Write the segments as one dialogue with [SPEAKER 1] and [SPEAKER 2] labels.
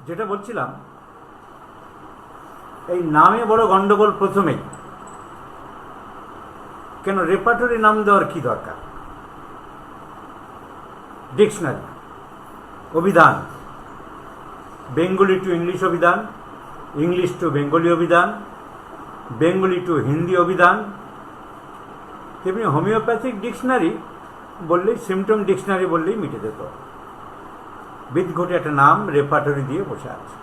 [SPEAKER 1] যেটা বলছিলাম, এই নামে বড় গন্ডগোল প্রথমেই। কেন রেপার্টরি নাম দেওয়ার কি দরকার? ডিকশনারি, অভিধান, বেঙ্গলি টু ইংলিশ অভিধান, ইংলিশ টু বেঙ্গলি অভিধান, বেঙ্গলি টু হিন্দি অভিধান, তেমনি হোমিওপ্যাথিক ডিকশনারি বললেই, সিমটম ডিকশনারি বললেই মিটে যেত। বিদঘটে একটা নাম রেপার্টরি দিয়ে বসে আছে।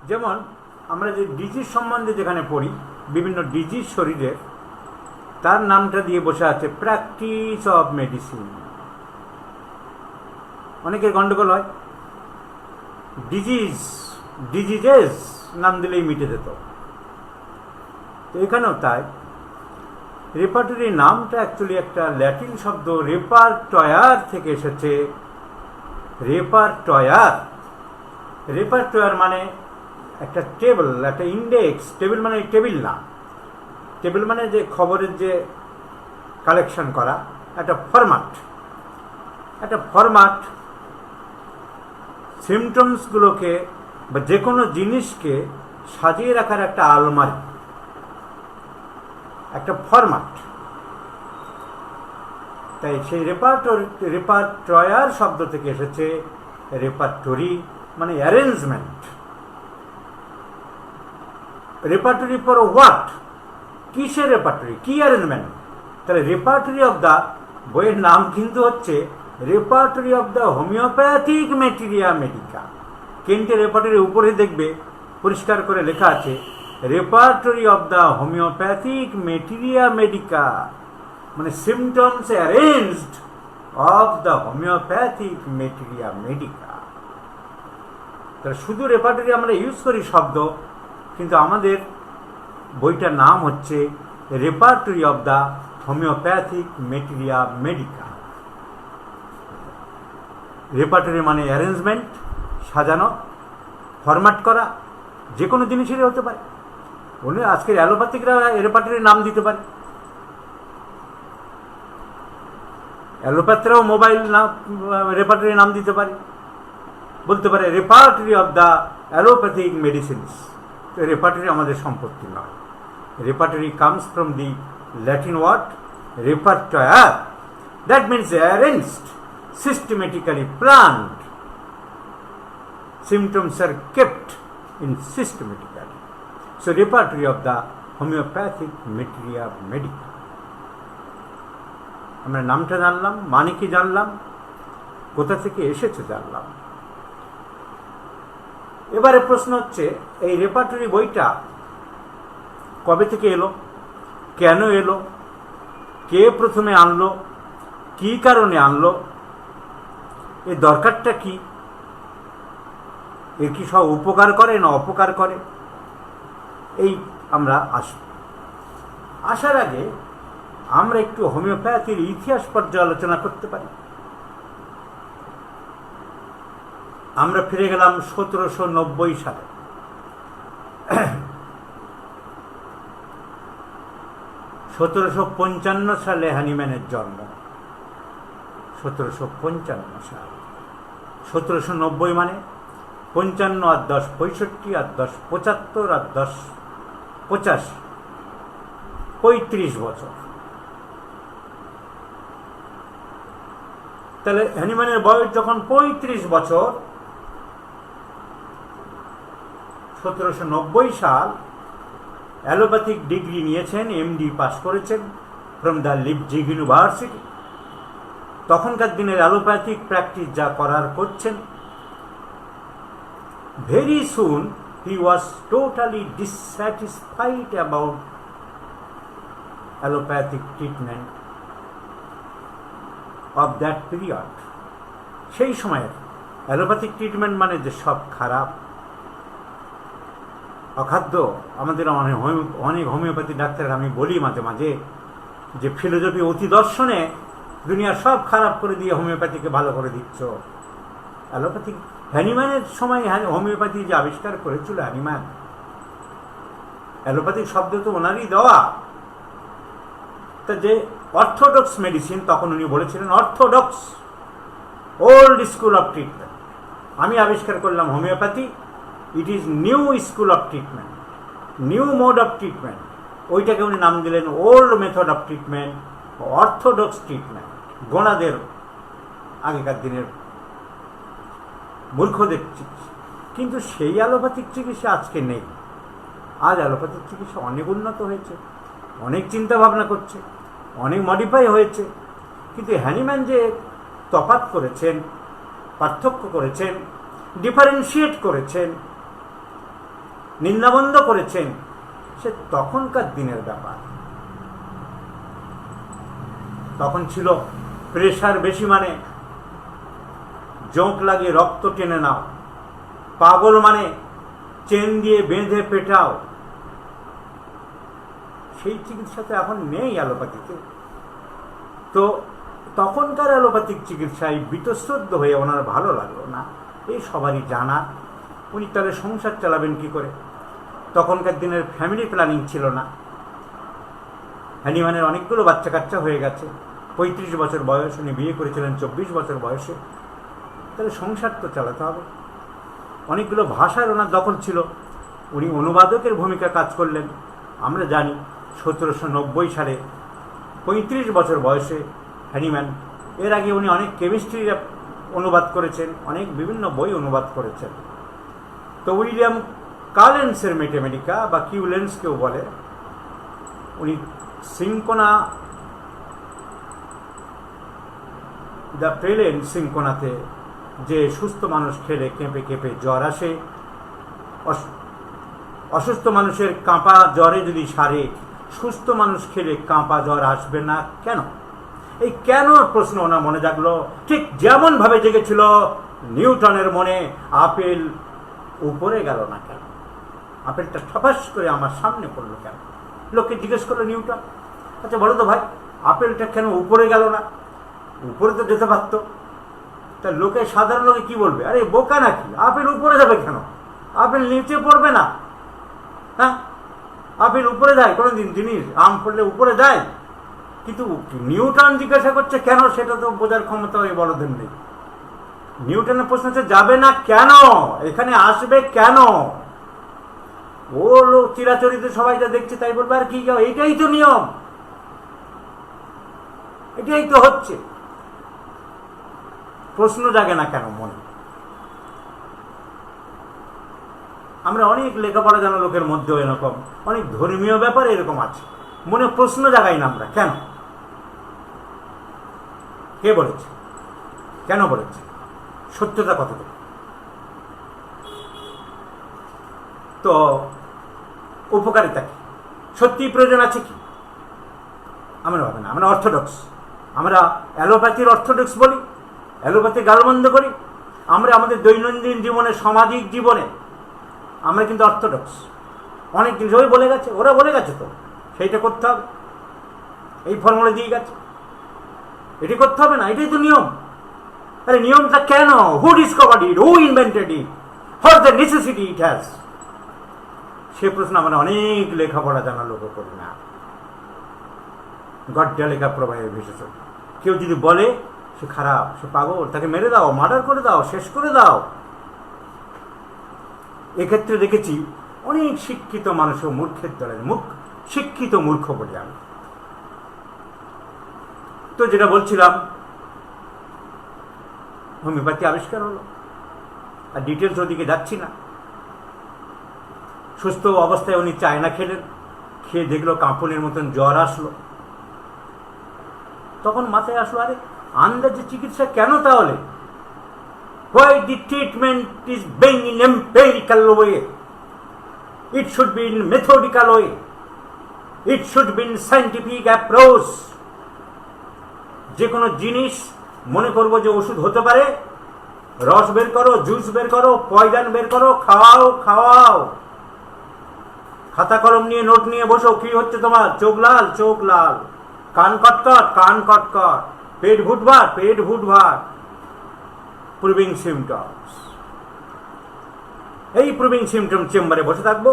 [SPEAKER 1] যেমন আমরা যে ডিজিজ সম্বন্ধে যেখানে পড়ি, বিভিন্ন ডিজিজ শরীরের, তার নামটা দিয়ে বসে আছে প্র্যাকটিস অফ মেডিসিন। অনেকের গন্ডগোল হয়, ডিজিজেস নাম দিলেই মিটে যেত। তো এখানেও তাই। রেপার্টরি নামটা অ্যাকচুয়ালি একটা ল্যাটিন শব্দ রেপার্টয়ার থেকে এসেছে। রেপার্টয়ার মানে একটা টেবিল, একটা ইন্ডেক্স। টেবিল মানে টেবিল না, টেবিল মানে যে খবরের যে কালেকশন করা, একটা ফরম্যাট। সিমটমসগুলোকে বা যে কোনো জিনিসকে সাজিয়ে রাখার একটা আলমারি, একটা ফরম্যাট। তাই সেই রেপার্টয়ার শব্দ থেকে এসেছে রেপার্টরি মানে অ্যারেঞ্জমেন্ট। Repertory for what? কিসের রেপার্টরি, কি অ্যারেঞ্জমেন্ট? তাহলে রেপার্টরি অফ দ্য, বইয়ের নাম কিন্তু হচ্ছে repertory of the homeopathic materia medica. কেন্টের রেপার্টরির উপরে দেখবে পরিষ্কার করে লেখা আছে repertory of the homeopathic materia medica, মানে symptoms arranged of the homeopathic materia medica. তাহলে শুধু রেপার্টরি আমরা ইউজ করি শব্দ, কিন্তু আমাদের বইটার নাম হচ্ছে repertory of the homeopathic materia medica. Repertory মানে অ্যারেঞ্জমেন্ট, সাজানো, ফরম্যাট করা। যে কোনো জিনিসেরই হতে পারে। উনি আজকের অ্যালোপ্যাথিকরা রেপার্টরির নাম দিতে পারে, অ্যালোপ্যাথরাও মোবাইল নাম রেপার্টরির নাম দিতে পারে, বলতে পারে repertory of the allopathic medicines. Repertory আমাদের সম্পত্তি নয়। Repertory comes from the Latin word repertoire, that means arranged, systematically planned. Symptoms are kept in systematically. So repertory of the homeopathic materia medica. আমরা নামটা জানলাম, মানে কি জানলাম, কোথা থেকে এসেছে জানলাম। এবারে প্রশ্ন হচ্ছে, এই রেপার্টরি বইটা কবে থেকে এলো, কেন এলো, কে প্রথমে আনলো, কি কারণে আনলো, এর দরকারটা কি, এর কি সব উপকার করে না অপকার করে, এই আমরা আসার আগে আমরা একটু হোমিওপ্যাথির ইতিহাস পর্যালোচনা করতে পারি। আমরা ফিরে গেলাম 1790 সালে। 1755 সালে হানিম্যানের জন্ম। 1755 সাল। 1790 মানে 55 আর 10 65 আর 10 75 আর 10 85, 35 বছর। তাহলে হানিম্যানের বয়স যখন 35 বছর, 1790 সাল, অ্যালোপ্যাথিক ডিগ্রি নিয়েছেন, এমডি পাস করেছেন ফ্রম দ্য লিপজিগ ইউনিভার্সিটি। তখনকার দিনের অ্যালোপ্যাথিক প্র্যাকটিস যা করার করছেন। Very soon he was totally dissatisfied about allopathic treatment of that period. সেই সময়ের অ্যালোপ্যাথিক ট্রিটমেন্ট মানে যে সব খারাপ, অখাদ্য। আমাদের অনেক হোমিওপ্যাথি ডাক্তার, আমি বলি মাঝে মাঝে যে ফিলোসফি অতি দর্শনে দুনিয়া সব খারাপ করে দিয়ে হোমিওপ্যাথিকে ভালো করে দিচ্ছ। অ্যালোপ্যাথিক হ্যানিম্যানের সময় হোমিওপ্যাথি যে আবিষ্কার করেছিল হ্যানিম্যান, অ্যালোপ্যাথিক শব্দ তো ওনারই দেওয়া। তা যে অর্থোডক্স মেডিসিন, তখন উনি বলেছিলেন orthodox old school of treatment. আমি আবিষ্কার করলাম homeopathy, it is new school of treatment, new mode of treatment. ওইটাকে উনি নাম দিলেন old method of treatment, orthodox treatment. গোনাদের আগেকার দিনের মূর্খদের চিকিৎসা। কিন্তু সেই অ্যালোপ্যাথিক চিকিৎসা আজকে নেই। আজ অ্যালোপ্যাথিক চিকিৎসা অনেক উন্নত হয়েছে, অনেক চিন্তা ভাবনা করছে, অনেক মডিফাই হয়েছে। কিন্তু হ্যানিম্যান যে তফাৎ করেছেন, পার্থক্য করেছেন, ডিফারেন্সিয়েট করেছেন, নিন্দাবন্ধ করেছেন, সে তখনকার দিনের ব্যাপার। তখন ছিল প্রেশার বেশি মানে জোঁক লাগিয়ে রক্ত টেনে নাও, পাগল মানে চেন দিয়ে বেঁধে পেটাও। সেই চিকিৎসা তো এখন নেই অ্যালোপ্যাথিতে। তো তখনকার অ্যালোপ্যাথিক চিকিৎসায় বীতশ্রদ্ধ হয়ে ওনার ভালো লাগলো না, এই সবারই জানা। উনি তাহলে সংসার চালাবেন কি করে? তখনকার দিনের ফ্যামিলি প্ল্যানিং ছিল না। হ্যানিম্যানের অনেকগুলো বাচ্চা কাচ্চা হয়ে গেছে, 35 বছর বয়স, উনি বিয়ে করেছিলেন 24 বছর বয়সে। তাহলে সংসার তো চালাতে হবে। অনেকগুলো ভাষার ওনার দখল ছিল, উনি অনুবাদকের ভূমিকা কাজ করলেন। আমরা জানি 1790 সালে 35 বছর বয়সে হ্যানিম্যান। এর আগে উনি অনেক কেমিস্ট্রির অনুবাদ করেছেন, অনেক বিভিন্ন বই অনুবাদ করেছেন। তো উইলিয়াম কালেন্সের ম্যাথমেটিকা বা কিউলেন্স কেউ বলে, উনি সিনকোনা দ্য প্রেলেন সিনকোনাতে যে সুস্থ মানুষ খেলে কেঁপে কেঁপে জ্বর আসে, অসুস্থ মানুষের কাঁপা জ্বরে যদি সারে, সুস্থ মানুষ খেলে কাঁপা জ্বর আসবে না কেন? এই কেন প্রশ্ন ওনার মনে জাগলো, ঠিক যেমন ভাবে জেগেছিল নিউটনের মনে আপেল উপরে গেল না কেন, আপেলটা ঠপাস করে আমার সামনে পড়লো কেন? লোককে জিজ্ঞেস করলো নিউটন, আচ্ছা বলো তো ভাই, আপেলটা কেন উপরে গেল না? উপরে তো যেতে পারত। তা লোকে, সাধারণ লোকে কি বলবে, আরে বোকা নাকি, আপেল উপরে যাবে কেন? আপেল নিচে পড়বে না। হ্যাঁ, আপেল উপরে যায় কোনো জিনিস, আম পড়লে উপরে যায়। কিন্তু নিউটন জিজ্ঞাসা করছে কেন, সেটা তো বোঝার ক্ষমতা ওই বড়দের নেই। নিউটনের প্রশ্ন হচ্ছে যাবে না কেন, এখানে আসবে কেন? ও চিরাচরিত সবাই যা দেখছে তাই বলবে, আর কি, এইটাই তো নিয়ম, এটাই তো হচ্ছে। প্রশ্ন জাগে না কেন মনে? আমরা অনেক লেখাপড়া জানা লোকের মধ্যেও এরকম, অনেক ধর্মীয় ব্যাপারে এরকম আছে, মনে প্রশ্ন জাগাই না আমরা, কেন? কে বলেছে, কেন বলেছে, সত্যতা কতটুকু? তো উপকারিতা কি, সত্যি প্রয়োজন আছে কি? আমরা ভাবে না। আমরা অর্থোডক্স, আমরা অ্যালোপ্যাথির অর্থোডক্স বলি, অ্যালোপ্যাথি গালমন্দ করি। আমরা আমাদের দৈনন্দিন জীবনে, সামাজিক জীবনে আমরা কিন্তু অর্থোডক্স। অনেক জিনিস ওই বলে গেছে, ওরা বলে গেছে, তো সেইটা করতে হবে, এই ফর্মুলা দিয়ে গেছে, এটি করতে হবে না, এটাই তো নিয়ম। আরে নিয়মটা কেন? Who discovered it, who invented it, for the necessity it has. সে প্রশ্ন আমরা অনেক লেখাপড়া জানা লোক করি না। গড্ডা লেখা প্রবাহে ভেসেছ। কেউ যদি বলে সে খারাপ, সে পাগল, তাকে মেরে দাও, মার্ডার করে দাও, শেষ করে দাও। এক্ষেত্রে দেখেছি অনেক শিক্ষিত মানুষও মূর্খের দলের, শিক্ষিত মূর্খ বলি আমি। তো যেটা বলছিলাম, হোমিওপ্যাথি আবিষ্কার হলো, আর ডিটেলস ওদিকে যাচ্ছি না। সুস্থ অবস্থায় উনি চায়না খেলেন, খেয়ে দেখলো কাঁপুনের মতন জ্বর আসলো। তখন মাথায় আসলো, আরে আন্দাজে চিকিৎসা কেন তাহলে? Why the treatment is being in empirical way? It should be in methodical way. It should be in scientific approach. যে কোনো জিনিস মনে করবো যে ওষুধ হতে পারে, রস বের করো, জুস বের করো, পয়জন বের করো, খাওয়াও খাওয়াও। খাতা কলম নিয়ে নোট নিয়ে বসো, কি হচ্ছে তোমার? চোখ লাল, চোখ লাল, কান কটকট, কান কটকট, পেট ভুটভাট, পেট ভুটভাট, প্রুভিং সিমটমস। এই প্রুভিং সিমটম চেম্বারে বসে থাকবো,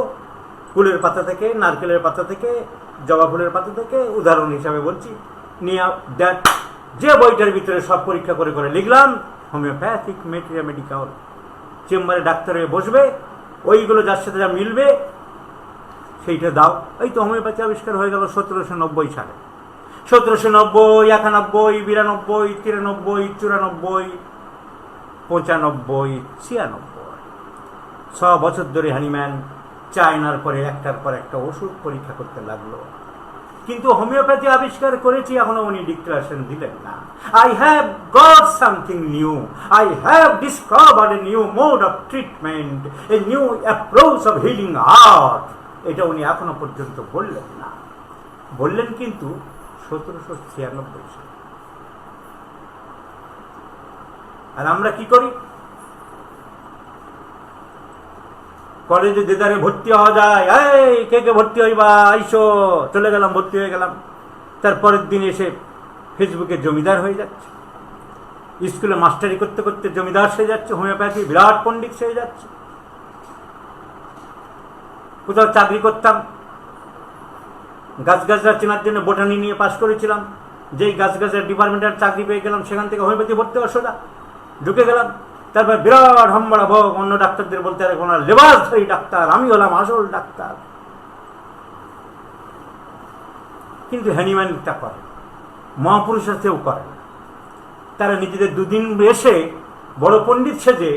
[SPEAKER 1] ফুলের পাতা থেকে, নারকেলের পাতা থেকে, জবা ফুলের পাতা থেকে, উদাহরণ হিসাবে বলছি, নিয়ে দ্যাট যে বইটার ভিতরে সব পরীক্ষা করে করে লিখলাম হোমিওপ্যাথিক ম্যাটেরিয়া মেডিকাল, চেম্বারে ডাক্তার হয়ে বসবে, ওইগুলো যার সাথে যা মিলবে সেইটা দাও। এই তো হোমিওপ্যাথি আবিষ্কার হয়ে গেল 1790 সালে। 1790, 91, 92, 93, 94, 95, 96, 6 বছর ধরে হ্যানিম্যান চায়নার পরে একটার পর একটা ওষুধ পরীক্ষা করতে লাগলো, কিন্তু হোমিওপ্যাথি আবিষ্কার করেছি এখনো উনি ডিক্লারেশন দিলেন না। I have got something new, I have discovered a new mode of treatment, a new approach of healing art, এটা উনি এখনো পর্যন্ত বললেন না। বললেন কিন্তু 1796 সালে। আর আমরা কি করি? কলেজে যেদারে ভর্তি হওয়া যায়, এই কে কে ভর্তি হইবা আইসো, চলে গেলাম, ভর্তি হয়ে গেলাম। তারপরের দিন এসে ফেসবুকে জমিদার হয়ে যাচ্ছে, স্কুলে মাস্টারি করতে করতে জমিদার হয়ে যাচ্ছে, হোমিওপ্যাথি বিরাট পণ্ডিত হয়ে যাচ্ছে। কোথাও চাকরি করতাম, গাছগাছরা চেনার জন্য বোটানি নিয়ে পাশ করেছিলাম, যেই গাছগাছরা ডিপার্টমেন্টের চাকরি পেয়ে গেলাম, সেখান থেকে হোমিওপ্যাথি ভর্তি হওয়া সোজা ঢুকে গেলাম। তারপর বিরাট হাম্বড়া ভোগ, অন্য ডাক্তারদের বলতে পারে কোনো লেবাসধারী ডাক্তার, আমি হলাম আসল ডাক্তার। কিন্তু হ্যানিম্যানটা করে, মহাপুরুষের কেউ করে না। তারা নিজেদের দুদিন এসে বড় পণ্ডিত সেজে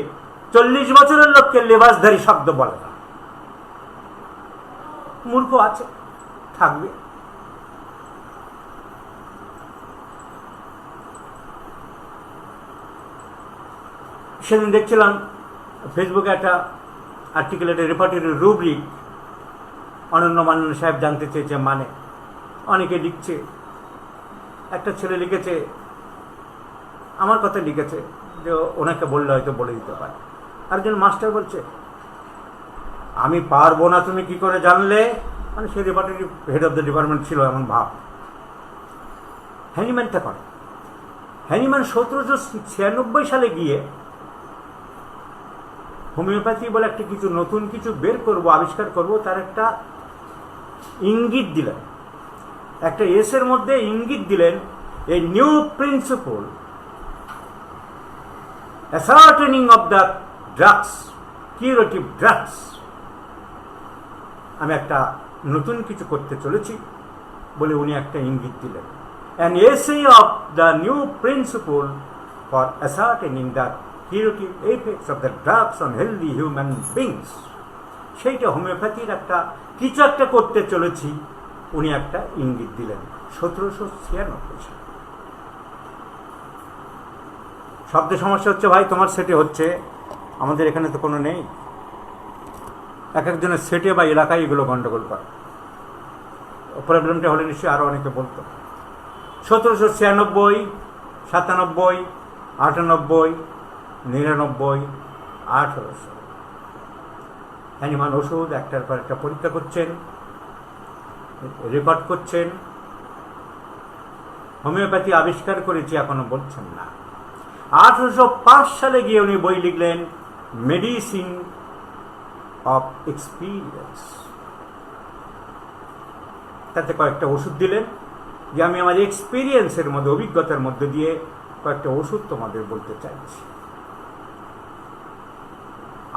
[SPEAKER 1] 40 বছরের লোককে লেবাসধারী শব্দ বলে না। মূর্খ আছে, থাকবে। সেদিন দেখছিলাম ফেসবুকে একটা আর্টিকেল, একটা রেপার্টরি রুব্রিক, অনন্য মান্না সাহেব জানতে চেয়েছে মানে, অনেকে লিখছে। একটা ছেলে লিখেছে, আমার কথা লিখেছে, যে ওনাকে বললে হয়তো বলে দিতে পারে। আরেকজন মাস্টার বলছে, আমি পারবো না, তুমি কি করে জানলে? মানে সে repertory head of the department ছিল, এমন ভাব। হ্যানিম্যানটা করে। হ্যানিম্যান 1796 সালে গিয়ে হোমিওপ্যাথি বলে একটা কিছু নতুন কিছু বের করব, আবিষ্কার করব, তার একটা ইঙ্গিত দিলেন, একটা এসের মধ্যে ইঙ্গিত দিলেন, a new principle ascertaining of the drugs, curative drugs. আমি একটা নতুন কিছু করতে চলেছি বলে উনি একটা ইঙ্গিত দিলেন, an essay of the new principle for ascertaining the curative effects of the drugs on healthy human beings। সেইটা হোমিওপ্যাথির একটা কিছু একটা করতে চলেছি, উনি একটা ইঙ্গিত দিলেন 1796 সালে। শব্দ সমস্যা হচ্ছে ভাই, তোমার সেটে হচ্ছে, আমাদের এখানে তো কোনো নেই। এক একজনের সেটে বা এলাকায় এগুলো গন্ডগোল করে। প্রবলেমটা হলে নিশ্চয়ই আরও অনেকে বলতো। 1796, 97, 98, 99, 1800 হ্যানিম্যান ওষুধ একটার পর একটা পরীক্ষা করছেন, রেকর্ড করছেন। হোমিওপ্যাথি আবিষ্কার করেছি এখনো বলছেন না। 1805 সালে গিয়ে উনি বই লিখলেন, মেডিসিন অফ এক্সপিরিয়েন্স। তাতে কয়েকটা ওষুধ দিলেন, যে আমি আমার এক্সপিরিয়েন্সের মধ্যে, অভিজ্ঞতার মধ্যে দিয়ে কয়েকটা ওষুধ তোমাদের বলতে চাইছি।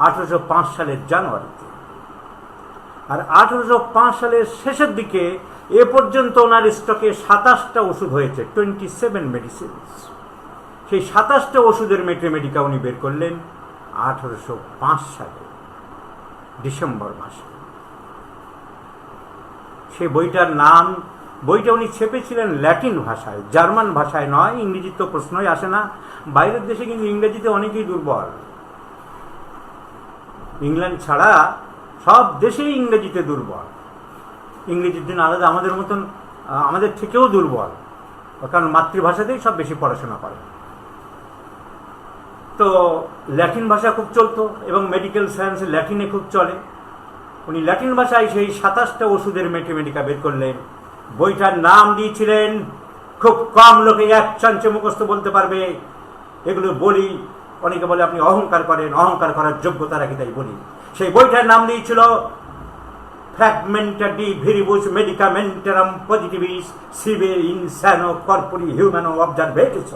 [SPEAKER 1] 1805 সালের জানুয়ারিতে। আর 1805 সালের শেষের দিকে এ পর্যন্ত ওনার স্টকে 27টা ওষুধ হয়েছে, 27 মেডিসিনস। সেই 27টা ওষুধের মেট্রিমেডিকা উনি বের করলেন 1805 সালে ডিসেম্বর মাসে। সেই বইটার নাম, বইটা উনি ছেপেছিলেন ল্যাটিন ভাষায়, জার্মান ভাষায় নয়। ইংরেজিতে তো প্রশ্নই আসে না। বাইরের দেশে কিন্তু ইংরেজিতে অনেকেই দুর্বল। ইংল্যান্ড ছাড়া সব দেশেই ইংরেজিতে দুর্বল। ইংরেজির জন্য আলাদা, আমাদের মতন, আমাদের থেকেও দুর্বল, কারণ মাতৃভাষাতেই সব বেশি পড়াশোনা করে। তো ল্যাটিন ভাষা খুব চলতো, এবং মেডিকেল সায়েন্সে ল্যাটিনে খুব চলে। উনি ল্যাটিন ভাষায় সেই 27টা ওষুধের মেট্রিমেডিকা বের করলেন। বইটার নাম দিয়েছিলেন, খুব কম লোকে এক চান্সে মুখস্থ বলতে পারবে, এগুলো বলি, অনেকে বলে আপনি অহংকার করেন, অহংকার করার যোগ্যতা রাখি, তাই বলি। সেই বইটার নাম দিয়েছিল ফ্র্যাগমেন্টা ডি ভিরিবুস মেডিকামেন্টারাম পজিটিভিস সিবে ইনসানো কর্পোরি হিউম্যানো অবজারভেটিস।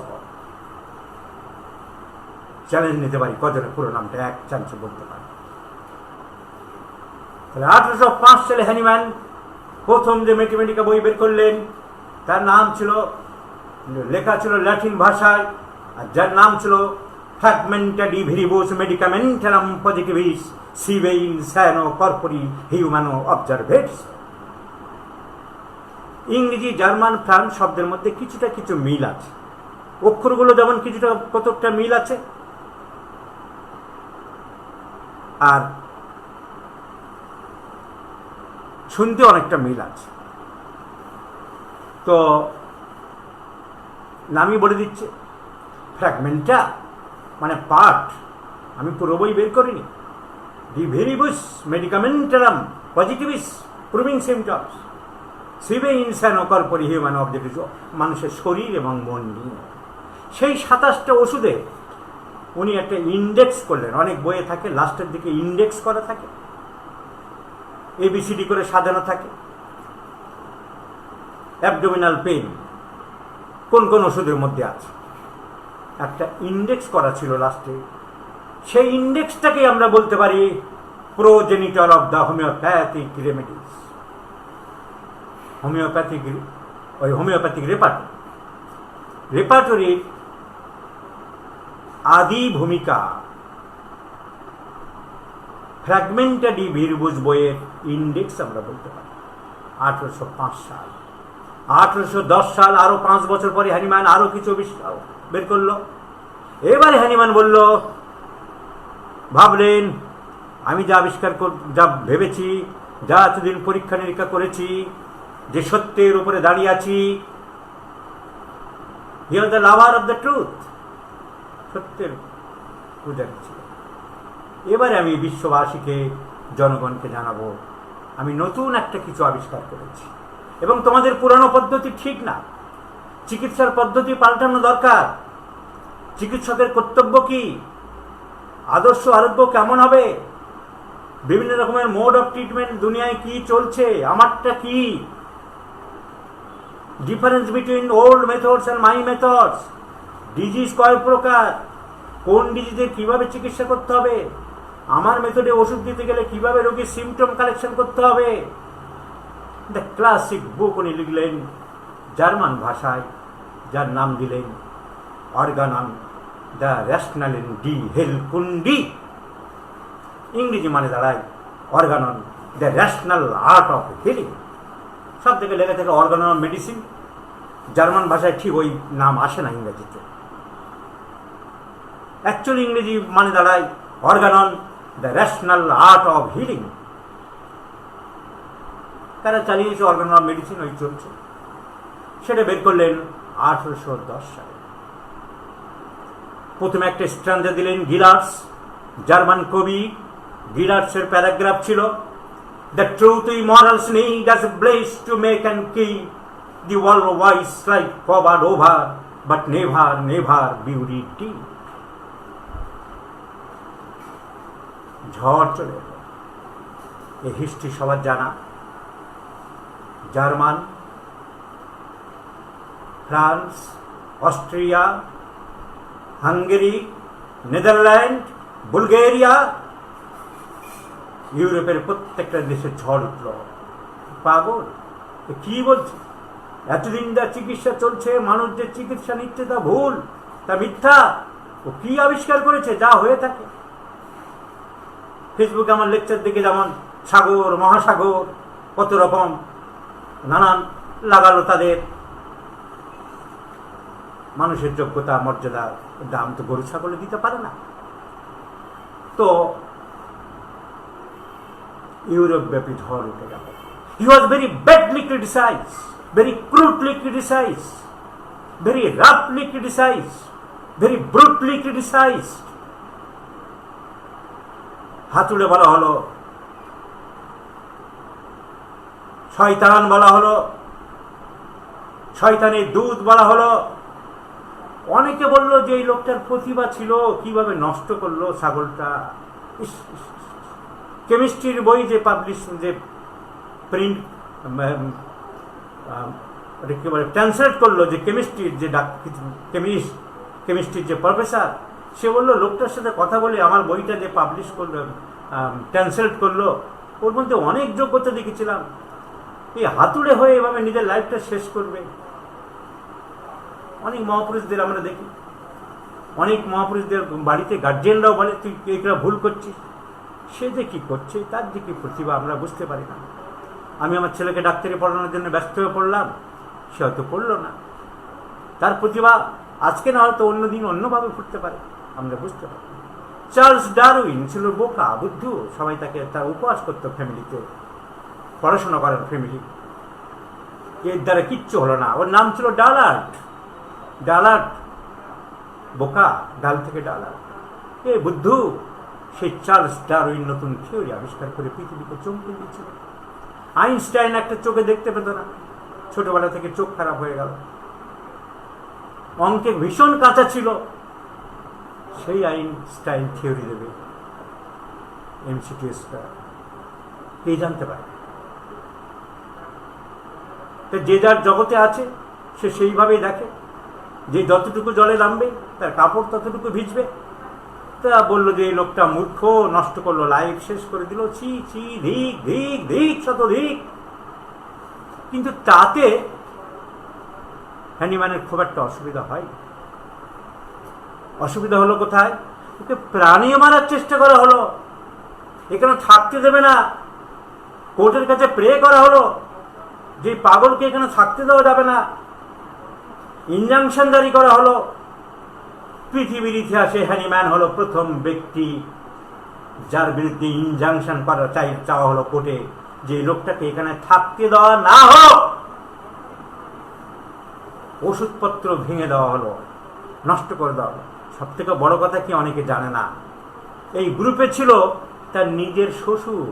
[SPEAKER 1] চ্যালেঞ্জ নিতে পারি কজনের পুরো নামটা এক চান্সে বলতে পারি। তাহলে 1805 সালে হ্যানিম্যান প্রথম যে ম্যাথমেটিকা বই বের করলেন, তার নাম ছিল, লেখা ছিল ল্যাটিন ভাষায়, আর যার নাম ছিল ফ্র্যাগমেন্টা ডি ভিরিবুস মেডিকামেন্টারাম পজিটিভিস সিবে ইনসানো কর্পোরি হিউম্যানো অবজারভেটিস। ইংরেজি, জার্মান, ফ্রান্স শব্দের মধ্যে কিছুটা কিছু মিল আছে, অক্ষরগুলো যেমন কিছুটা কতকটা মিল আছে, আর শুনতে অনেকটা মিল আছে। তো নামই বলে দিচ্ছে ফ্র্যাগমেন্টা মানে পার্ট, আমি পুরো বই বের করিনি। ডি ভেরিবুস মেডিকামেন্টারাম পজিটিভিস প্রুভিং সিমটমস সিবে ইনসানো কর্পোরি হিউম্যান অবজেক্টিভ, মানুষের শরীর এবং মন নিয়ে। সেই 27টা ওষুধে উনি একটা ইন্ডেক্স করলেন, অনেক বইয়ে থাকে লাস্টের দিকে ইন্ডেক্স করা থাকে, এবিসিডি করে সাজানো থাকে। অ্যাবডোমিনাল পেইন কোন কোন ওষুধের মধ্যে আছে, একটা ইন্ডেক্স করা ছিল লাস্টে। সেই ইন্ডেক্সটাকে আমরা বলতে পারি progenitor of the homeopathic remedies. Homeopathic রেপার্টরির আদি ভূমিকা ফ্র্যাগমেন্টা ডি ভিরিবুস বইয়ের ইন্ডেক্স আমরা বলতে পারি। 1805 সাল, 1810 সাল, আরো 5 বছর পরে হ্যানিম্যান আরো কিছু বের করলো। এবারে হ্যানিম্যান বলল, ভাবলেন আমি যা আবিষ্কার যা ভেবেছি, যা এতদিন পরীক্ষা নিরীক্ষা করেছি, যে সত্যের উপরে দাঁড়িয়ে আছি, he was the lover of the truth, সত্যের পূজারী ছিল। এবারে আমি বিশ্ববাসীকে, জনগণকে জানাবো আমি নতুন একটা কিছু আবিষ্কার করেছি, এবং তোমাদের পুরানো পদ্ধতি ঠিক না, চিকিৎসার পদ্ধতি পাল্টানো দরকার। চিকিৎসকের কর্তব্য কি, আদর্শ আরোগ্য কেমন হবে, বিভিন্ন রকমের মোড অফ ট্রিটমেন্ট দুনিয়ায় কি চলছে, আমারটা কি, difference between old methods and my methods, disease কয় প্রকার, কোন ডিজিজের কিভাবে চিকিৎসা করতে হবে, আমার মেথডে ওষুধ দিতে গেলে কিভাবে রোগীর সিমটম কালেকশন করতে হবে। দ্য ক্লাসিক বুক উনি লিখলেন জার্মান ভাষায়, যার নাম দিলেন অর্গানন দ্য র্যাশনালেন ডি হেলকুন্ডি। ইংরেজি মানে দাঁড়ায় Organon the rational art of healing. সব থেকে লেগে থাকে অর্গানন অফ মেডিসিন, জার্মান ভাষায় ঠিক ওই নাম আসে না ইংরেজিতে। অ্যাকচুয়ালি ইংরেজি মানে দাঁড়ায় Organon the rational art of healing. তারা চালিয়েছে অর্গানন অফ মেডিসিন, ওই চলছে। সেটা বের করলেন 1810 সালে। প্রথমে একটা স্ট্যান্ডে দিলেন গিলার্স, জার্মান কবি। গিলার্সের প্যারাগ্রাফ ছিল, the truth we morals need as bless to make and kill the world wise like covered over but never never beauty টি। ঝড় চলে এলো। এই হিস্ট্রি সবার জানা। German, France, Austria, Hungary, Netherland, Bulgaria, ইউরোপের প্রত্যেকটা দেশে ঝড় উঠল। পাগল, কি বলছে? এতদিন যা চিকিৎসা চলছে, মানুষ যে চিকিৎসা নিচ্ছে তা ভুল, তা মিথ্যা। ও কি আবিষ্কার করেছে যা হয়ে থাকে। ফেসবুকে আমার লেকচার দেখে যেমন সাগর, মহাসাগর, কত রকম নানান লাগালো তাদের। মানুষের যোগ্যতা, মর্যাদা, দাম তো গরু ছাগলে দিতে পারে না। তো ইউরোপ ব্যাপী ঝড় উঠে গেল। He was very badly criticize, very crudely criticize, very রাফলি ক্রিটিসাইজ, ভেরি ব্রুটলি ক্রিটিসাইজ। হাতুড়ে বলা হলো, শয়তান বলা হলো, শয়তানের দুধ বলা হলো, অনেকে বলল যে এই লোকটার প্রতিভা ছিল, কিভাবে নষ্ট করলো ছাগলটা। কেমিস্ট্রির বই যে পাবলিশ, যে প্রিন্ট কি বলে ট্রান্সলেট করলো, যে কেমিস্ট্রির যে কেমিস্ট্রির যে প্রফেসর, সে বললো লোকটার সাথে কথা বলে আমার বইটা যে পাবলিশ করলো, ট্রান্সলেট করলো, ওর মধ্যে অনেক যোগ্যতা দেখেছিলাম। এই হাতুড়ে হয়ে এভাবে নিজের লাইফটা শেষ করবে। অনেক মহাপুরুষদের আমরা দেখি, অনেক মহাপুরুষদের বাড়িতে গার্জিয়ানরাও বলে তুই এইটা ভুল করছিস। সে যে কি করছে, তার যে কি প্রতিভা আমরা বুঝতে পারি না। আমি আমার ছেলেকে ডাক্তারি পড়ানোর জন্য ব্যস্ত হয়ে পড়লাম, সে হয়তো পড়লো না। তার প্রতিভা আজকে না হয়তো অন্যদিন অন্যভাবে ফুটতে পারে, আমরা বুঝতে পারি। চার্লস ডারউইন ছিল বোকা, বুদ্ধু, সবাই তাকে তার উপহাস করতো ফ্যামিলিতে, পড়াশোনা করার ফ্যামিলি, এর দ্বারা কিচ্ছু হলো না। ওর নাম ছিল ডালার্ট। ডালার্ট বোকা, ডাল থেকে ডালার্ট, এ বুদ্ধু। সেই চার্লস ডারউইন নতুন থিওরি আবিষ্কার করে পৃথিবীকে চমকে দিয়েছিল। আইনস্টাইন একটা চোখে দেখতে পেত না, ছোটবেলা থেকে চোখ খারাপ হয়ে গেল। অঙ্কে ভীষণ কাঁচা ছিল, সেই আইনস্টাইন থিওরি দেবে এমসিকিউ স্কয়ার, কে জানতে পারে। যে যার জগতে আছে সে সেইভাবেই দেখে, যে যতটুকু জলে নামবে তার কাপড় ততটুকু ভিজবে। তা বললো যে এই লোকটা মূর্খ, নষ্ট করলো, লাইফ শেষ করে দিল, ছি ছি, ধিক ধিক ধিক শতধিক। কিন্তু তাতে হ্যানিম্যানের খুব একটা অসুবিধা হয়। অসুবিধা হলো কোথায়? ওকে প্রাণে মারার চেষ্টা করা হলো, এখানে থাকতে দেবে না। কোর্টের কাছে প্রে করা হলো যে পাগলকে এখানে থাকতে দেওয়া যাবে না, ইনজাংশন জারি করা হলো। পৃথিবীর ইতিহাসে হ্যানিম্যান হলো প্রথম ব্যক্তি যার বিরুদ্ধে ইনজাংশন করা চাওয়া হলো কোর্টে, যে লোকটাকে এখানে থাকতে দেওয়া না হোক। ওষুধপত্র ভেঙে দেওয়া হলো, নষ্ট করে দেওয়া হলো। সব থেকে বড় কথা কি অনেকে জানে না, এই গ্রুপে ছিল তার নিজের শ্বশুর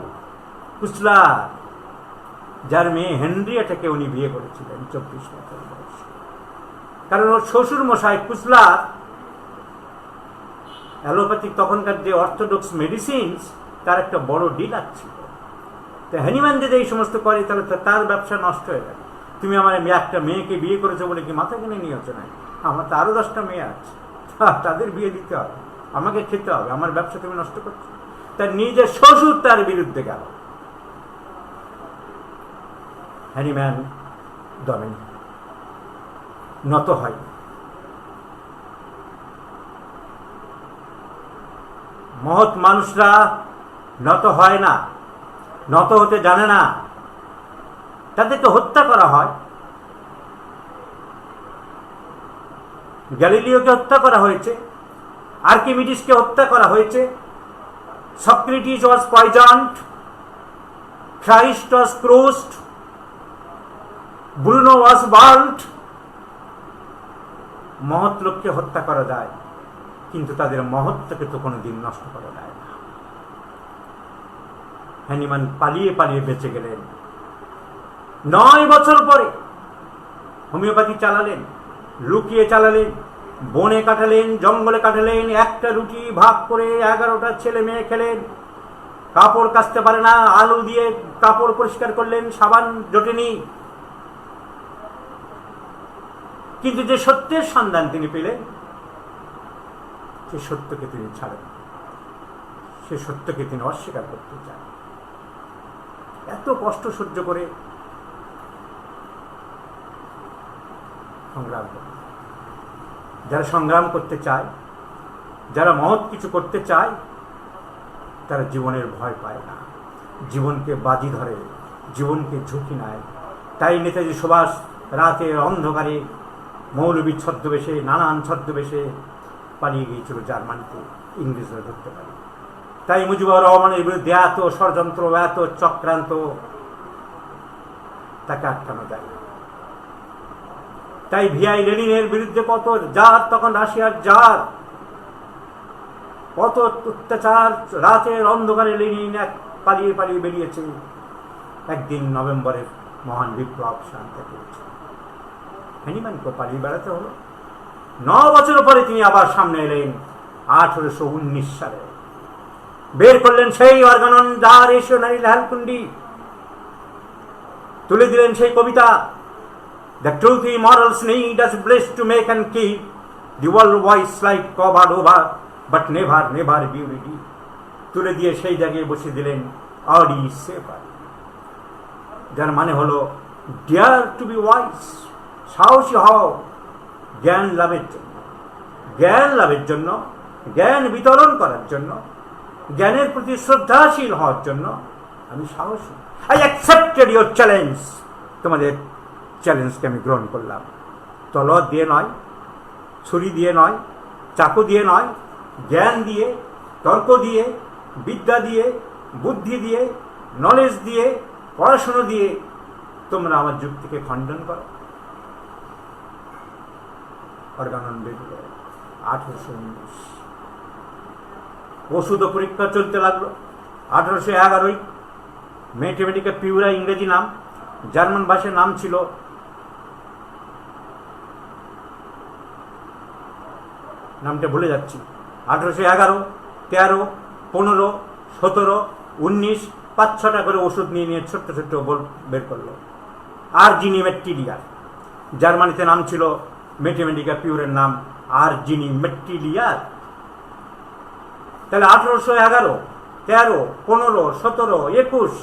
[SPEAKER 1] কুসলার, যার মেয়ে হেনরিয়েটাকে উনি বিয়ে করেছিলেন 24 বছর বয়সে। কারণ ওর শ্বশুর মশাই কুসলার অ্যালোপ্যাথিক তখনকার যে অর্থোডক্স মেডিসিনস, তার একটা বড় ডিলার ছিল। তো হ্যানিম্যান যদি এই সমস্ত করে তাহলে তার ব্যবসা নষ্ট হয়ে যাবে। তুমি আমার একটা মেয়েকে বিয়ে করেছো বলে কি মাথা কিনে নিয়েছো? না, আমার তো আরো 10টা মেয়ে আছে, তাদের বিয়ে দিতে হবে, আমাকে খেতে হবে, আমার ব্যবসা তুমি নষ্ট করছো। তার নিজের শ্বশুর তার বিরুদ্ধে গেল। হ্যানিম্যান দমে নত হয়। মহৎ মানুষরা নত হয় না, নত হতে জানে না, তাদেরকে হত্যা করা হয়। গ্যালিলিওকে হত্যা করা হয়েছে, আর্কিমিডিসকে হত্যা করা হয়েছে, Socrates was poisoned, Christ was crossed, Bruno was burned. মহৎ লোককে হত্যা করা যায়, কিন্তু তাদের মহত্বকে তো কোনোদিন নষ্ট করা যায় না। হ্যানিম্যান পালিয়ে পালিয়ে বেঁচে গেলেন। 9 বছর পরে হোমিওপ্যাথি চালালেন, লুকিয়ে চালালেন, বনে কাটালেন, জঙ্গলে কাটালেন। একটা রুটি ভাগ করে 11টা ছেলে মেয়ে খেলেন। কাপড় কাচতে পারে না, আলু দিয়ে কাপড় পরিষ্কার করলেন, সাবান জোটেনি। কিন্তু যে সত্যের সন্ধান তিনি পেলেন, সে সত্যকে তিনি ছাড়েন, সে সত্যকে তিনি অস্বীকার করতে চান। এত কষ্ট সহ্য করে সংগ্রাম করে। যারা সংগ্রাম করতে চায়, যারা মহৎ কিছু করতে চায়, তারা জীবনের ভয় পায় না, জীবনকে বাজি ধরে, জীবনকে ঝুঁকি নেয়। তাই নেতাজি সুভাষ রাতের অন্ধকারে মৌলবী ছদ্মবেশে, নানান ছদ্মবেশে পালিয়ে গিয়েছিল জার্মানিতে, ইংরেজরা ধরতে পারে। তাই মুজিবুর রহমানের বিরুদ্ধে এত ষড়যন্ত্র, এত চক্রান্ত, তাকে আটকানো যায়। তাই ভিআই লেনিনের বিরুদ্ধে কত জার, তখন রাশিয়ার জার, কত অত্যাচার, রাতের অন্ধকারে লেনিন পালিয়ে পালিয়ে বেরিয়েছে। একদিন নভেম্বরের মহান বিপ্লব শান্ত করেছে। হ্যানিম্যানকে পালিয়ে বেড়াতে হলো। 9 বছর পরে তিনি আবার সামনে এলেন 1819 সালে, বের করলেন সেই অর্গানন দ্য রেশনারি হালকুন্ডি, তুলে দিলেন সেই কবিতা, the truthy morals need us bless to make and keep the world wise like cover over but never never beauty, তুলে দিয়ে সেই জায়গায় বসে দিলেন অডি সেফার, যার মানে হলো ডিয়ার টু বি ওয়াইস, সাহসী হও জ্ঞান লাভের জন্য, জ্ঞান লাভের জন্য, জ্ঞান বিতরণ করার জন্য, জ্ঞানের প্রতি শ্রদ্ধাশীল হওয়ার জন্য আমি সাহসী। আই অ্যাকসেপ্টেড ইউর চ্যালেঞ্জ, তোমাদের চ্যালেঞ্জকে আমি গ্রহণ করলাম। তলোয়ার দিয়ে নয়, ছুরি দিয়ে নয়, চাকু দিয়ে নয়, জ্ঞান দিয়ে, তর্ক দিয়ে, বিদ্যা দিয়ে, বুদ্ধি দিয়ে, নলেজ দিয়ে, পড়াশুনো দিয়ে তোমরা আমার যুক্তিকে খণ্ডন করো। অর্গানন বেরিয়ে 1819। ওষুধ পরীক্ষা চলতে লাগলো। 1811 ম্যাথমেটিকা পিউরা ইংরেজি নাম, জার্মান ভাষার নাম ছিল নামটা ভুলে যাচ্ছি। 1811, 13, 15, 17, 19 5-6টা করে ওষুধ নিয়ে নিয়ে ছোট্ট ছোট্ট বের করলো। আরজিনি মেট্টিলিয়ার, জার্মানিতে নাম ছিল ম্যাথমেটিকা পিউরের নাম আরজিনি মেট্টিলিয়ার। তাহলে 1811, 13, 15, 17, 21,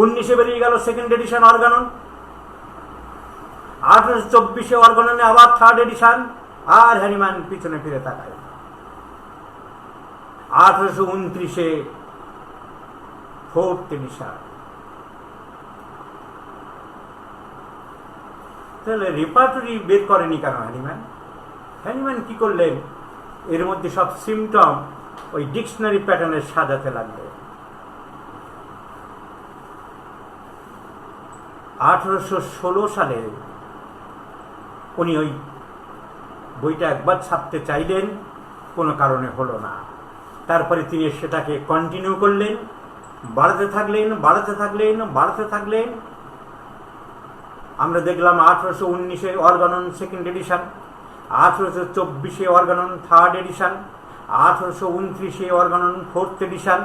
[SPEAKER 1] 19 বেরিয়ে গেল সেকেন্ড এডিশন অর্গানন। 1824 অর্গাননে আবার থার্ড এডিশন, আর হ্যানিম্যান পিছনে ফিরে তাকায়। 1829 ফোর্থ এডিশন। তাহলে রেপার্টরি বের করেনি কেন হ্যানিম্যান? হ্যানিম্যান কি করলেন, এর মধ্যে সব সিমটম ওই ডিকশনারি প্যাটার্নে সাজাতে লাগলো। 1816 সালে উনি ওই বইটা একবার ছাপতে চাইলেন, কোনো কারণে হলো না। তারপরে তিনি সেটাকে কন্টিনিউ করলেন, বাড়াতে থাকলেন, বাড়াতে থাকলেন, বাড়াতে থাকলেন। আমরা দেখলাম 1819 Organon second edition, 1824 Organon third edition, 1829 Organon fourth edition,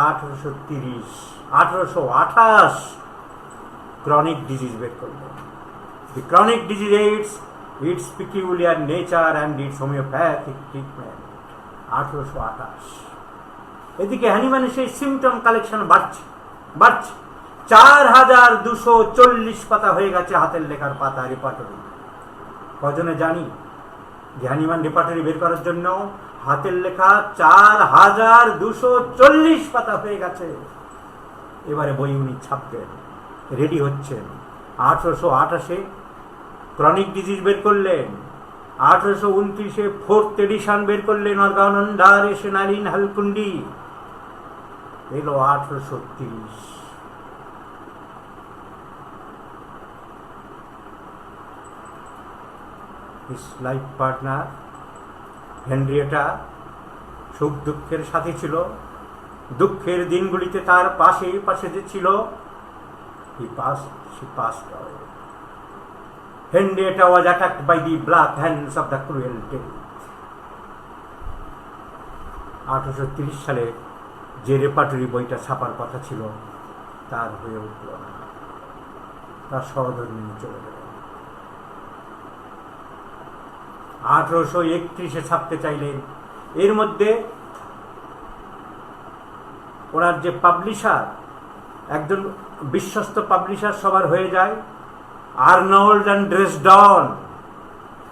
[SPEAKER 1] 1828 chronic diseases বের করলেন। The chronic diseases aids, its peculiar nature and its homoeopathic treatment, 1828। এদিকে হ্যানিম্যানের সেই সিমটম কালেকশন বাড়ছে বাড়ছে। 4240 পাতা হয়ে গেছে হাতের লেখার পাতা রেপার্টরি। কজনে জানি যে হ্যানিম্যান রেপার্টরি বের করার জন্য হাতের লেখা 4240 পাতা হয়ে গেছে। এবারে বই উনি ছাপবেন, রেডি হচ্ছেন। 1828 ক্রনিক ডিজিজ বের করলেন, 1829 ফোর্থ এডিশন বের করলেন অর্গানন দ্য রেশনারি হালকুন্ডি। এলো 1830। হিজ লাইফ পার্টনার হেনরিয়েটা সুখ দুঃখের সাথে ছিল, দুঃখের দিনগুলিতে তার পাশে পাশে যে ছিল। She passed away. Henrietta was attacked by the black hands of the cruel death. 1830 সালে যে রেপার্টরি বইটা ছাপার কথা ছিল তার হয়ে উঠল না, তার সহধর্মিনী চলে গেল। 1831 ছাপতে চাইলেন। এর মধ্যে ওনার যে পাবলিশার, একজন বিশ্বস্ত পাবলিশার সবার হয়ে যায়, আর্নল্ড অ্যান্ড ড্রেসডন।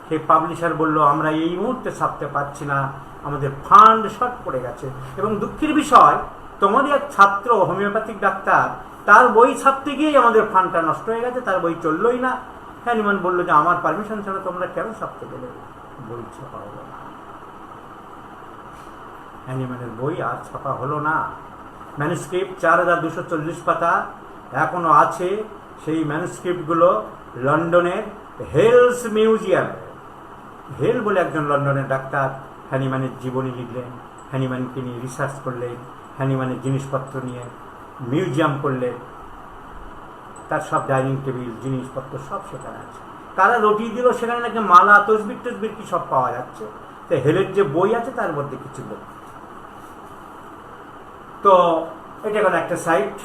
[SPEAKER 1] সেই পাবলিশার বলল, আমরা এই মুহূর্তে ছাপতে পারছি না, আমাদের ফান্ড শর্ট পড়ে গেছে। এবং দুঃখের বিষয়, তোমাদের এক ছাত্র হোমিওপ্যাথিক ডাক্তার, তার বই ছাপতে গিয়েই আমাদের ফান্ডটা নষ্ট হয়ে গেছে, তার বই চললই না। হ্যানিম্যান বলল যে আমার পারমিশন ছাড়া তোমরা কেন ছাপতে গেলে? বই ছাপা হলো না। হ্যানিম্যানের বই আর ছাপা হলো না। ম্যানুস্ক্রিপ্ট 4240 পাতা এখনো আছে। সেই ম্যানুস্ক্রিপ্টগুলো লন্ডনের হেলস মিউজিয়ামে, হেল বলে একজন লন্ডনের ডাক্তার হ্যানিম্যানের জীবনী লিখলেন, হ্যানিম্যানকে নিয়ে রিসার্চ করলেন, হ্যানিম্যানের জিনিসপত্র নিয়ে মিউজিয়াম করলেন, তার সব ডাইনিং টেবিল জিনিসপত্র সব সেখানে আছে। তারা রটিয়ে দিল, সেখানে নাকি মালা তসবির টসবির কি সব পাওয়া যাচ্ছে। তো হেলের যে বই আছে তার মধ্যে কিছু লোক। তো এটা গেল একটা সাইট।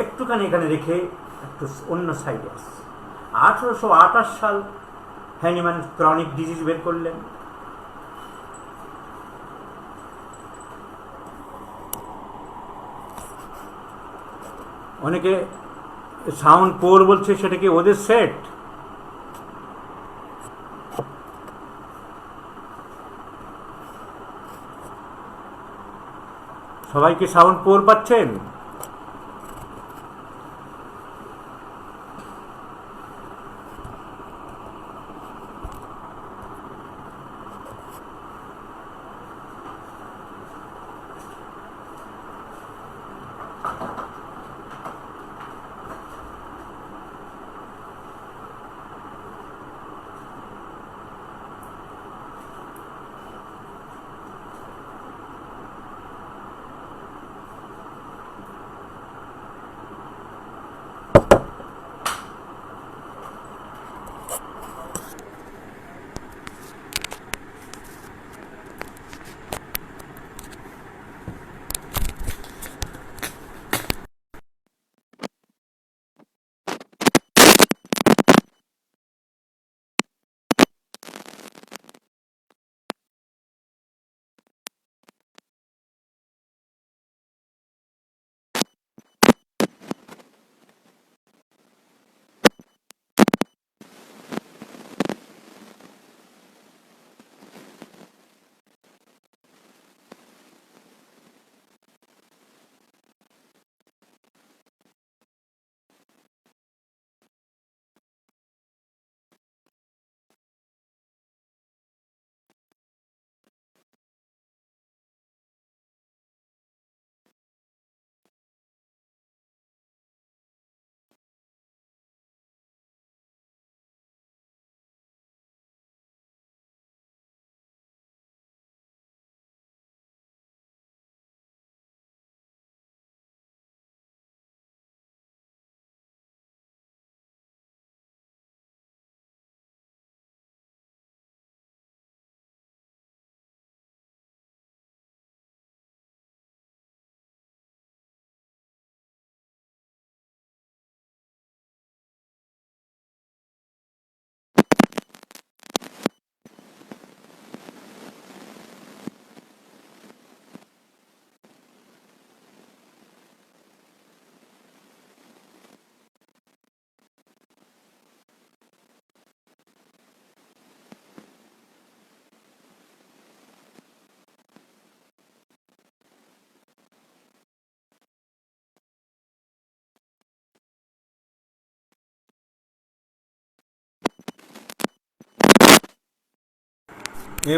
[SPEAKER 1] একটুখানি এখানে রেখে একটু অন্য সাইডে আসছে। 1828 সাল হ্যানিম্যান ক্রনিক ডিজিজ বের করলেন। অনেকে সাউন্ড পোর বলছে, সেটা কি ওদের সেট? সবাই কি সাউন্ড পোর পাচ্ছেন?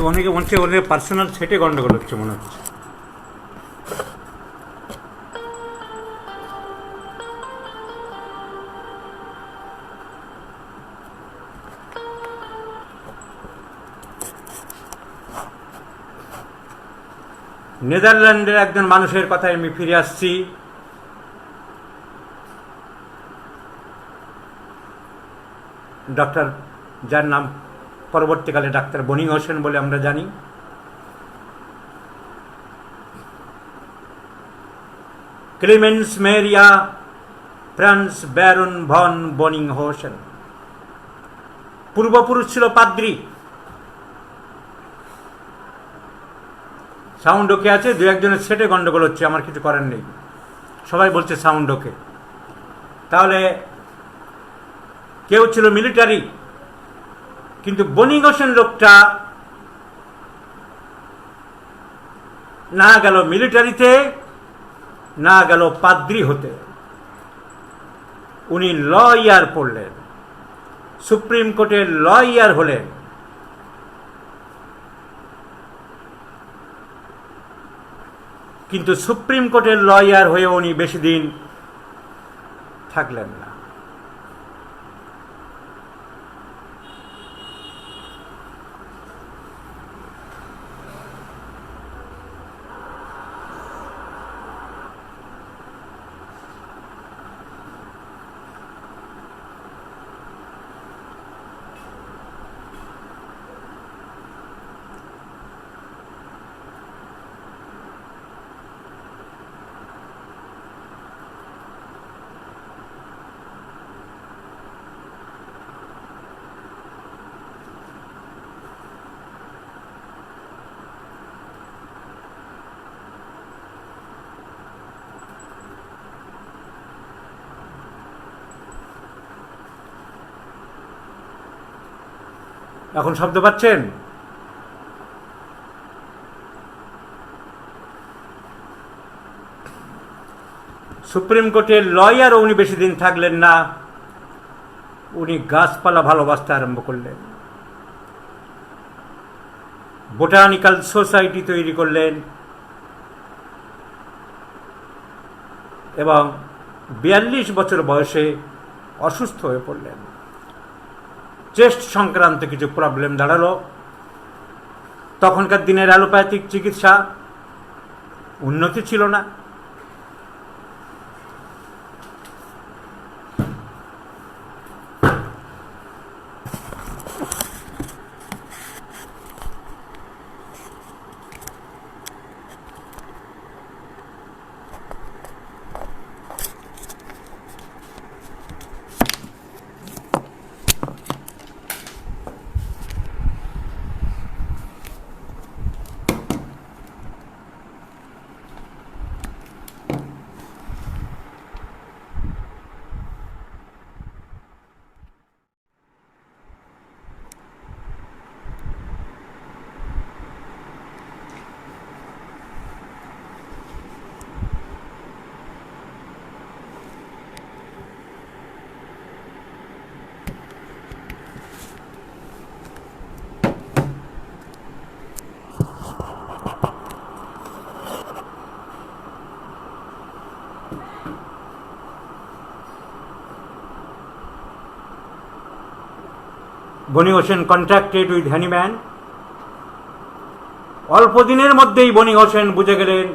[SPEAKER 1] অনেকে বলছে ওদের পার্সোনাল সেটে গন্ডগোল হচ্ছে মনে হচ্ছে। নেদারল্যান্ডের একজন মানুষের কথায় আমি ফিরে আসছি। ডক্টর, যার নাম পরবর্তীকালে ডাক্তার বনি হোসেন বলে আমরা জানি। Clemens Maria Franz Baron von Boenninghausen, পূর্বপুরুষ ছিল পাদ্রী। সাউন্ড ওকে আছে, দু একজনের সেটে গন্ডগোল হচ্ছে, আমার কিছু করার নেই। সবাই বলছে সাউন্ড ওকে। তাহলে কেউ ছিল মিলিটারি, কিন্তু বনিং হোসেন লোকটা না গেল মিলিটারিতে, না গেল পাদ্রী হতে। উনি লয়ার পড়লেন, সুপ্রিম কোর্টের লয়ার হলেন। কিন্তু সুপ্রিম কোর্টের লয়ার হয়ে উনি বেশি দিন থাকলেন না। এখন শব্দ পাচ্ছেন? সুপ্রিম কোর্টের লয়ারও উনি বেশি দিন থাকলেন না, উনি গাছপালা ভালোবাসতে আরম্ভ করলেন, বোটানিক্যাল সোসাইটি তৈরি করলেন এবং 42 বছর বয়সে অসুস্থ হয়ে পড়লেন। চেস্ট সংক্রান্ত কিছু প্রবলেম দাঁড়ালো। তখনকার দিনের অ্যালোপ্যাথিক চিকিৎসা উন্নতি ছিল না। বনি হোসেন কন্ট্রাক্টেড উইথ হ্যানিম্যান। অল্প দিনের মধ্যেই বনি হোসেন বুঝে গেলেন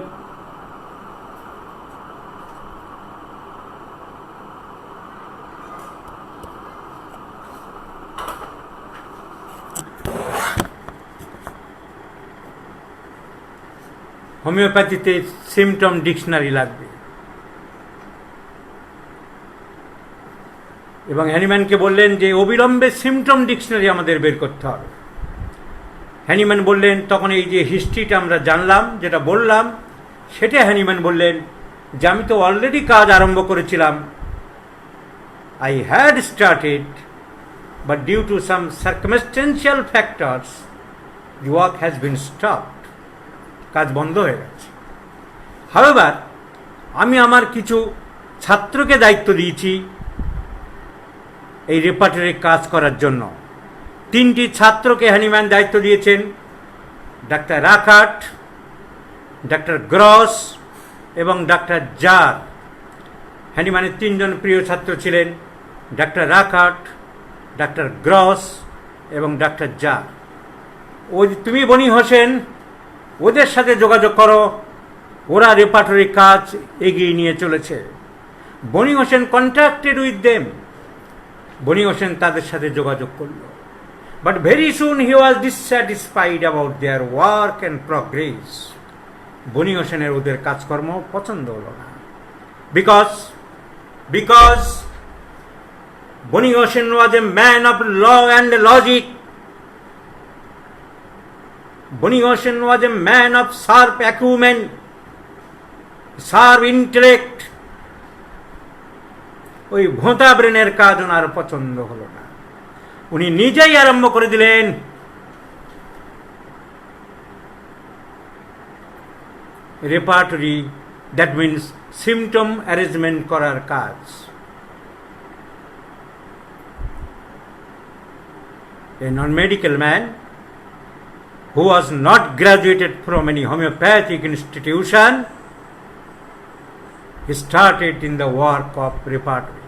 [SPEAKER 1] হোমিওপ্যাথিতে সিমটম ডিকশনারি লাগবে, এবং হ্যানিম্যানকে বললেন যে অবিলম্বে সিমটম ডিকশনারি আমাদের বের করতে হবে। হ্যানিম্যান বললেন, তখন এই যে হিস্ট্রিটা আমরা জানলাম, যেটা বললাম, সেটা হ্যানিম্যান বললেন যে আমি তো অলরেডি কাজ আরম্ভ করেছিলাম, I had started, but due to some circumstantial factors the work has been stopped, কাজ বন্ধ হয়ে গেছে। হাওয়েভার, আমি আমার কিছু ছাত্রকে দায়িত্ব দিয়েছি এই রেপার্টরির কাজ করার জন্য। 3টি ছাত্রকে হ্যানিম্যান দায়িত্ব দিয়েছেন, ডাক্তার রাকাট, ডাক্তার গ্রস এবং ডাক্তার জার। হ্যানিম্যানের 3 জন প্রিয় ছাত্র ছিলেন ডাক্তার রাকাট, ডাক্তার গ্রস এবং ডাক্তার জার। তুমি বনি হোসেন ওদের সাথে যোগাযোগ করো, ওরা রেপার্টরির কাজ এগিয়ে নিয়ে চলেছে। বনি হোসেন কন্ট্যাক্টেড উইথ দেম। বনি হোসেন তাদের সাথে যোগাযোগ করল, but very soon he was dissatisfied about their work and progress. বনি হোসেনের ওদের কাজকর্ম পছন্দ হলো না, because Boenninghausen was a man of law and logic. Boenninghausen was a man of sharp acumen, sharp intellect. ওই ভোঁতা ব্রেনের কাজ ওনার পছন্দ হলো না। উনি নিজেই আরম্ভ করে দিলেন repertory, that means symptom arrangement করার কাজ। A non-medical man who was not graduated from any homeopathic institution, he started in the work of repertory.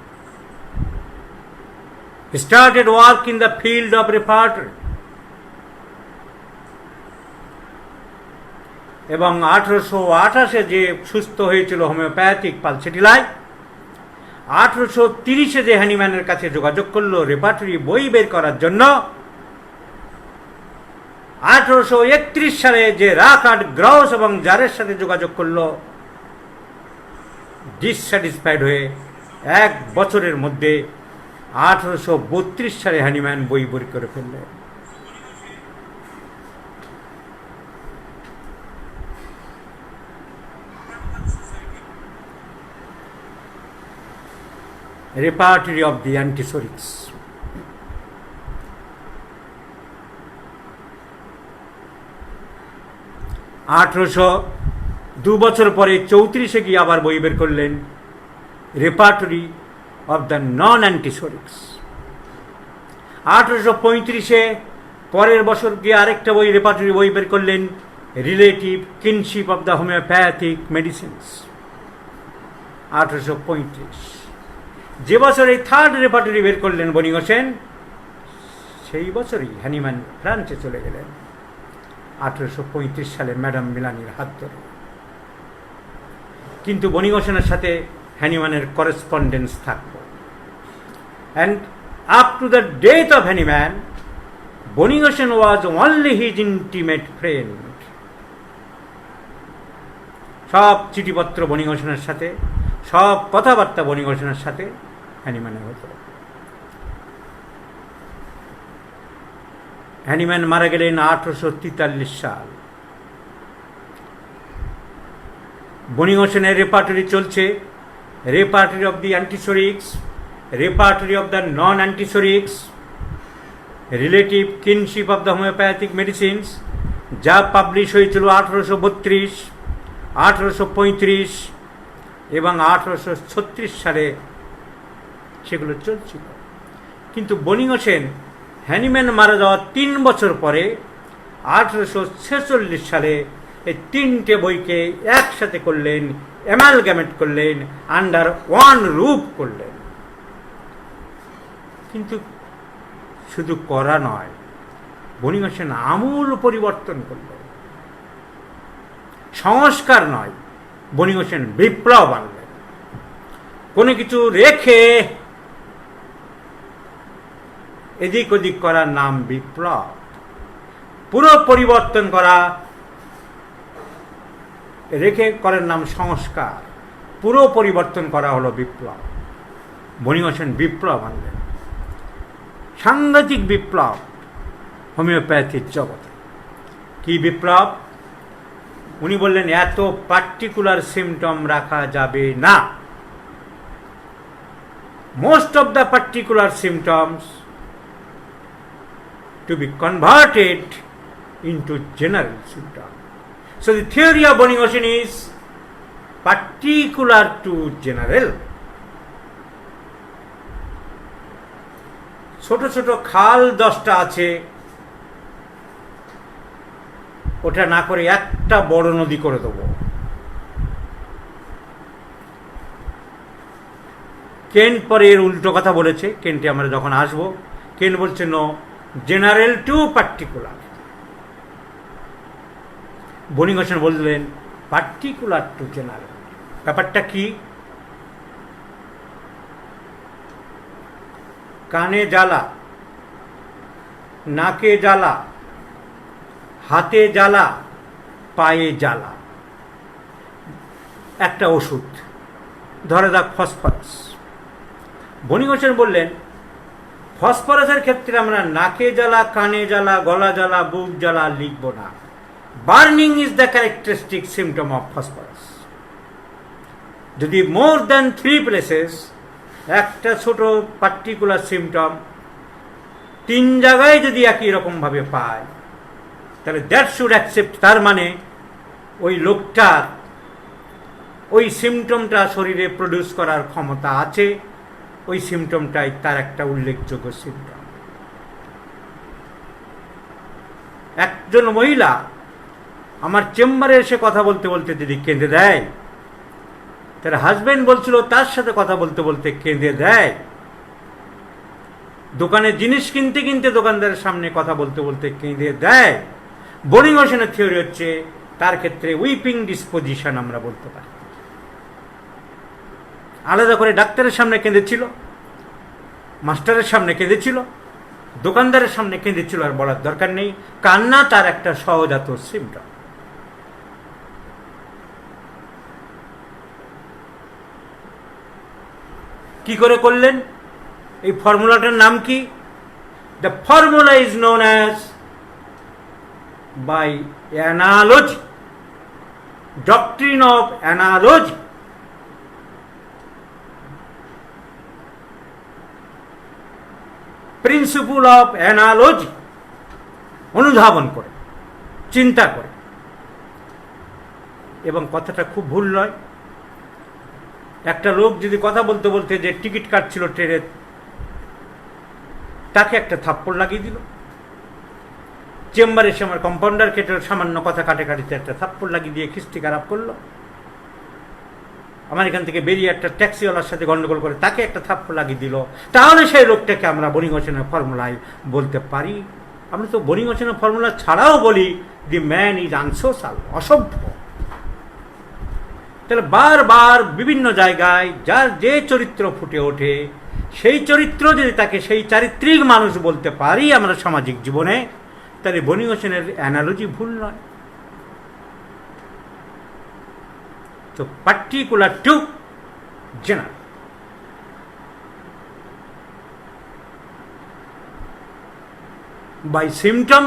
[SPEAKER 1] He started work in the field of repertory. এবং 1828 যে সুস্থ হয়েছিল homeopathic পালসেটিলাই, 1830 যে হ্যানিম্যানের কাছে যোগাযোগ করলো রেপার্টরি বই বের করার জন্য, 1831 সালে যে রাকাট, গ্রাউস এবং জারের সাথে যোগাযোগ করলো, ডিসস্যাটিসফাইড হয়ে 1 বছরের মধ্যে 1832 সালে হ্যানিম্যান বই বের করে ফেললেন। Repertory of the Antisorics. 2 বছর পরে 34-এ গিয়ে আবার বই বের করলেন, রেপার্টরি অফ দ্য নন অ্যান্টিসোরিক্স। 1835-এ পরের বছর গিয়ে আরেকটা বই, রেপার্টরি বই বের করলেন, relative kinship of the homeopathic medicines. 1835 যে বছর এই থার্ড রেপার্টরি বের করলেন বনি হোসেন, সেই বছরই হ্যানিম্যান ফ্রান্সে চলে গেলেন 1835 সালে ম্যাডাম মিলানির হাত ধরে। কিন্তু বনি হোসেনের সাথে হ্যানিম্যানের করেসপন্ডেন্স থাকতো। And up to the death of Hahnemann, Boenninghausen was only his intimate friend. সব চিঠিপত্র বনি হোসেনের সাথে, সব কথাবার্তা বনি হোসেনের সাথে হ্যানিম্যানের হতো। হ্যানিম্যান মারা গেলেন 1843 সাল। বনি হোসেনের রেপার্টরি চলছে, repertory of the antipsorics, repertory of the non antipsorics, relative kinship of the homeopathic medicines, যা পাবলিশ হয়েছিল 1832, 1835 এবং 1836 সালে সেগুলো চলছিল। কিন্তু বনি হোসেন হ্যানিম্যান মারা যাওয়ার 3 বছর পরে 1846 সালে এই 3টে বইকে একসাথে করলেন, অ্যামালগামেট করলেন, আন্ডার ওয়ান রুফ করলেন। কিন্তু শুধু করা নয়, বনি হোসেন আমূল পরিবর্তন করলেন। সংস্কার নয়, বনি হোসেন বিপ্লব আনলেন। কোনো কিছু রেখে এদিক ওদিক করার নাম বিপ্লব, পুরো পরিবর্তন করা রেখে করার নাম সংস্কার, পুরো পরিবর্তন করা হলো বিপ্লব। বনি হোসেন বিপ্লব আনলেন, সাংঘাতিক বিপ্লব হোমিওপ্যাথির জগতে। কি বিপ্লব? উনি বললেন এত পার্টিকুলার সিমটম রাখা যাবে না। Most of the particular symptoms to be converted into general symptom. So the theory of Boni Hossein is particular to general. ছোট ছোট খাল 10টা আছে, ওটা না করে একটা বড় নদী করে দেব। কেন্ট পরে এর উল্টো কথা বলেছে। কেন্টে আমরা যখন আসবো, কেন্ট বলছে নো, জেনারেল টু পার্টিকুলার। বনি হোসেন বললেন পার্টিকুলার টু জেনারেল। ব্যাপারটা কি? কানে জ্বালা, নাকে জ্বালা, হাতে জ্বালা, পায়ে জ্বালা, একটা ওষুধ, ধরে যাক ফসফরাস। বনি হোসেন বললেন ফসফরাসের ক্ষেত্রে আমরা নাকে জ্বালা, কানে জ্বালা, গলা জ্বালা, বুক জ্বালা লিখব না। Burning is the characteristic symptom of phosphorus. যদি মোর দ্যান 3 প্লেসেস, একটা ছোট পার্টিকুলার সিমটম 3 জায়গায় যদি একই রকমভাবে পায়, তাহলে দ্যাট শুড অ্যাকসেপ্ট, তার মানে ওই লোকটার ওই সিমটমটা শরীরে প্রডিউস করার ক্ষমতা আছে, ওই সিমটমটাই তার একটা উল্লেখযোগ্য সিমটম। একজন মহিলা আমার চেম্বারে এসে কথা বলতে বলতে যদি কেঁদে দেয়, তার হাজবেন্ড বলছিল তার সাথে কথা বলতে বলতে কেঁদে দেয়, দোকানে জিনিস কিনতে কিনতে দোকানদারের সামনে কথা বলতে বলতে কেঁদে দেয়, বনি হোসেনের থিওরি হচ্ছে তার ক্ষেত্রে উইপিং ডিসপোজিশন আমরা বলতে পারি। আলাদা করে ডাক্তারের সামনে কেঁদেছিল, মাস্টারের সামনে কেঁদেছিল, দোকানদারের সামনে কেঁদেছিল, আর বলার দরকার নেই। কান্না তার একটা সহজাত সিমটম। কি করে করলেন? এই ফর্মুলাটার নাম কি? The formula is known as by analogy, doctrine of analogy. Principle of analogy অনুধাবন করে, চিন্তা করে এবং কথাটা খুব ভুল নয়। একটা লোক যদি কথা বলতে বলতে যে টিকিট কাটছিল ট্রেনের, তাকে একটা থাপ্পড় লাগিয়ে দিল। চেম্বারে এসে আমার কম্পাউন্ডার কেটে সামান্য কথা কাটাকাটিতে একটা থাপ্পড় লাগিয়ে দিয়ে খিস্তি খারাপ করলো। আমার এখান থেকে বেরিয়ে একটা ট্যাক্সিওয়ালার সাথে গন্ডগোল করে তাকে একটা থাপ্পড় লাগিয়ে দিল। তাহলে সেই লোকটাকে আমরা বনিগোছনের ফর্মুলায় বলতে পারি। আমরা তো বনিগোছনের ফর্মুলা ছাড়াও বলি দি ম্যান ইজ আনসোশাল, অসভ্য। তাহলে বারবার বিভিন্ন জায়গায় যার যে চরিত্র ফুটে ওঠে, সেই চরিত্র যদি তাকে সেই চারিত্রিক মানুষ বলতে পারি আমরা সামাজিক জীবনে, তাহলে বনিগোছনের অ্যানালজি ভুল নয়। তো particular to general. By symptom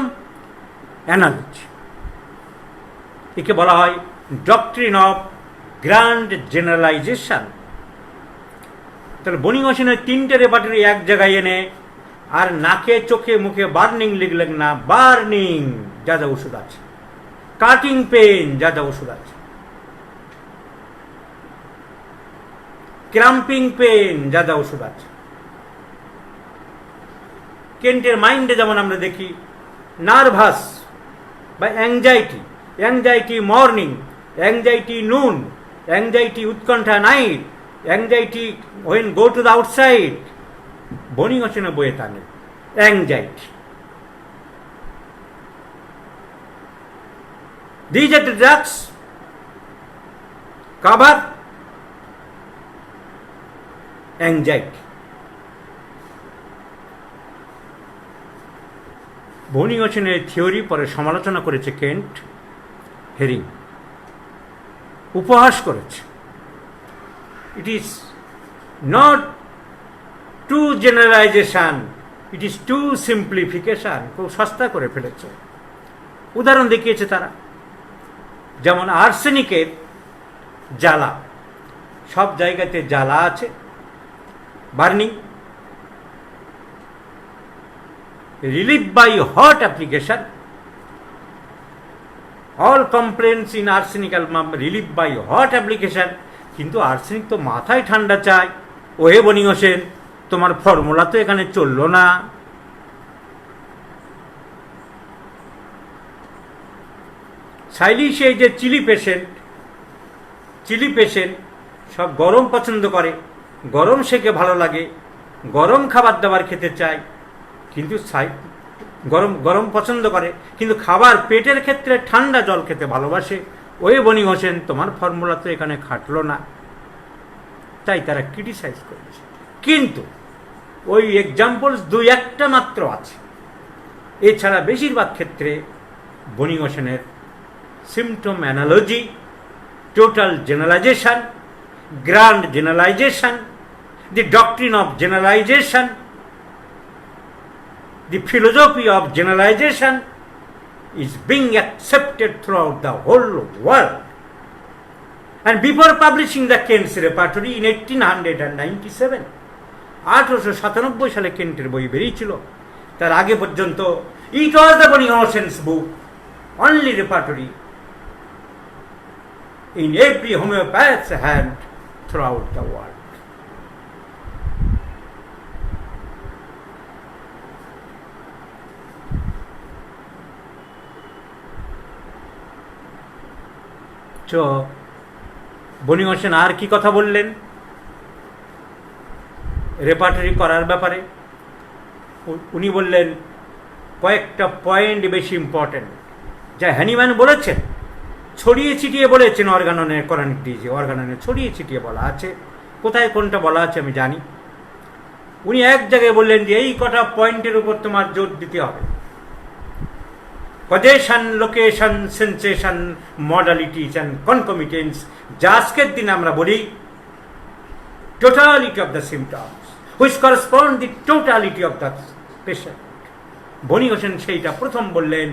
[SPEAKER 1] analogy, একে বলা হয় ডক্ট্রিন অফ গ্র্যান্ড জেনারেলাইজেশন। তাহলে বনিগোছনের তিনটে রেপার্টরি এক জায়গায় এনে আর নাকে চোখে মুখে বার্নিং লিখলেন না। বার্নিং যা যা ওষুধ আছে, কাটিং পেন যা যা ওষুধ আছে, ক্রাম্পিং পেন যা যা ওষুধ আছে। কেন্টের মাইন্ডে যেমন আমরা দেখি নার্ভাস বা anxiety, anxiety morning, anxiety noon, anxiety উৎকণ্ঠা night, anxiety when go to the outside. বনিগোছনের বইয়ে তা নেই। Anxiety, these are the drugs cover anxiety. বনিগোছনের থিওরি পরে সমালোচনা করেছে কেন্ট, হেরিং উপহাস করেছে। It is not too generalization, it is too simplification. খুব সস্তা করে ফেলেছে। উদাহরণ দেখিয়েছে তারা, যেমন আর্সেনিকের জ্বালা, সব জায়গাতে জ্বালা আছে, burning, relief by hot application. All complaints in arsenic relief by hot application. কিন্তু আর্সেনিক তো মাথায় ঠান্ডা চায়। ওহে বনিগোছেন, তোমার ফর্মুলা তো এখানে চললো না। সাইলিশ এই যে চিলি পেশেন্ট সব গরম পছন্দ করে, গরম সেকে ভালো লাগে, গরম খাবার দাবার খেতে চায়, কিন্তু গরম গরম পছন্দ করে, কিন্তু খাবার পেটের ক্ষেত্রে ঠান্ডা জল খেতে ভালোবাসে। ওই বনিগোছেন, তোমার ফর্মুলা তো এখানে খাটলো না। তাই তারা ক্রিটিসাইজ করেছে। কিন্তু ওই এক্সাম্পলস দুই একটা মাত্র আছে। এছাড়া বেশিরভাগ ক্ষেত্রে বনিগোছনের symptom analogy, total generalization, grand generalization, the doctrine of generalization, the philosophy of generalization is being accepted throughout the whole world. And before publishing the Kent's repertory in 1897, 1897 সালে কেন্টের বই বেরিয়েছিল। তার আগে পর্যন্ত it was the Bonigoshen's book, only repertory in every homeopath's hand throughout the world. তো বনিগোছেন আর কি কথা বললেন রেপার্টরি করার ব্যাপারে? উনি বললেন কয়েকটা পয়েন্ট বেশি ইম্পর্টেন্ট, যা হ্যানিম্যান বলেছেন, ছড়িয়ে ছিটিয়ে বলেছেন। অর্গাননে কোরআনিক ডিজে অর্গাননে ছড়িয়ে ছিটিয়ে বলা আছে, কোথায় কোনটা বলা আছে আমি জানি। উনি এক জায়গায় বললেন যে এই কটা পয়েন্টের উপর তোমার জোর দিতে হবে: causation, location, sensation, modalities and concomitance. যা আজকের দিন আমরা বলি totality of the symptoms which correspond the totality of the patient. Boenninghausen সেইটা প্রথম বললেন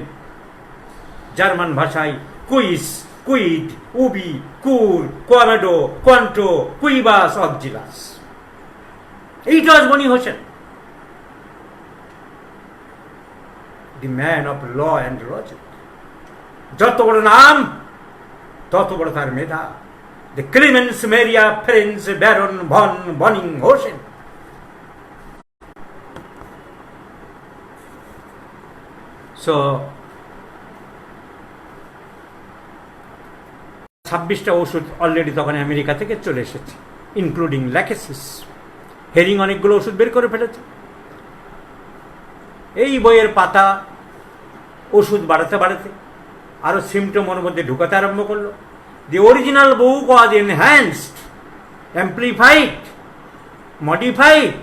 [SPEAKER 1] জার্মান ভাষায় কুইস, কুইড, উবি, কুর, কোয়ামেডো, কোয়ান্টো, কুইবাস, অক্সিলাস। এইটা Boenninghausen, the man of law and logic. যত বড় নাম তত বড় তার মেধা। The Clemens Maria Franz baron von Boenninghausen. So 26টা ওষুধ অলরেডি তখন আমেরিকা থেকে চলে এসেছে, ইনক্লুডিং ল্যাকেসিস। হেরিং অনেকগুলো ওষুধ বের করে ফেলেছে। এই বইয়ের পাতা ওষুধ বাড়াতে বাড়াতে আরো সিমটম ওর মধ্যে ঢুকাতে আরম্ভ করলো। The original book was enhanced, amplified, modified,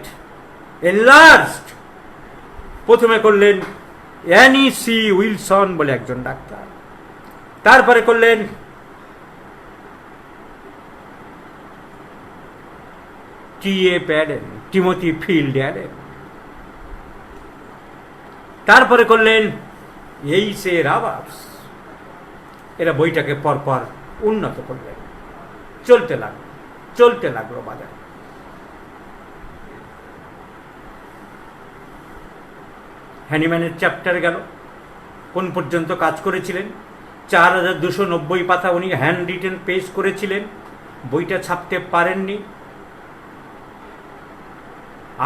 [SPEAKER 1] enlarged. প্রথমে করলেন অ্যানি সি উইলসন বলে একজন ডাক্তার, তারপরে করলেন টি.এ. প্যাডেন, টিমোথি ফিল্ড অ্যাডেন, তারপরে করলেন এইচ.এ. রাবার্স। এরা বইটাকে পরপর উন্নত করলেন। চলতে লাগলো বাজারে। হ্যানিম্যানের চ্যাপ্টার গেল। কোন পর্যন্ত কাজ করেছিলেন? 4290 পাতা উনি হ্যান্ড রিটেন পেশ করেছিলেন, বইটা ছাপতে পারেননি।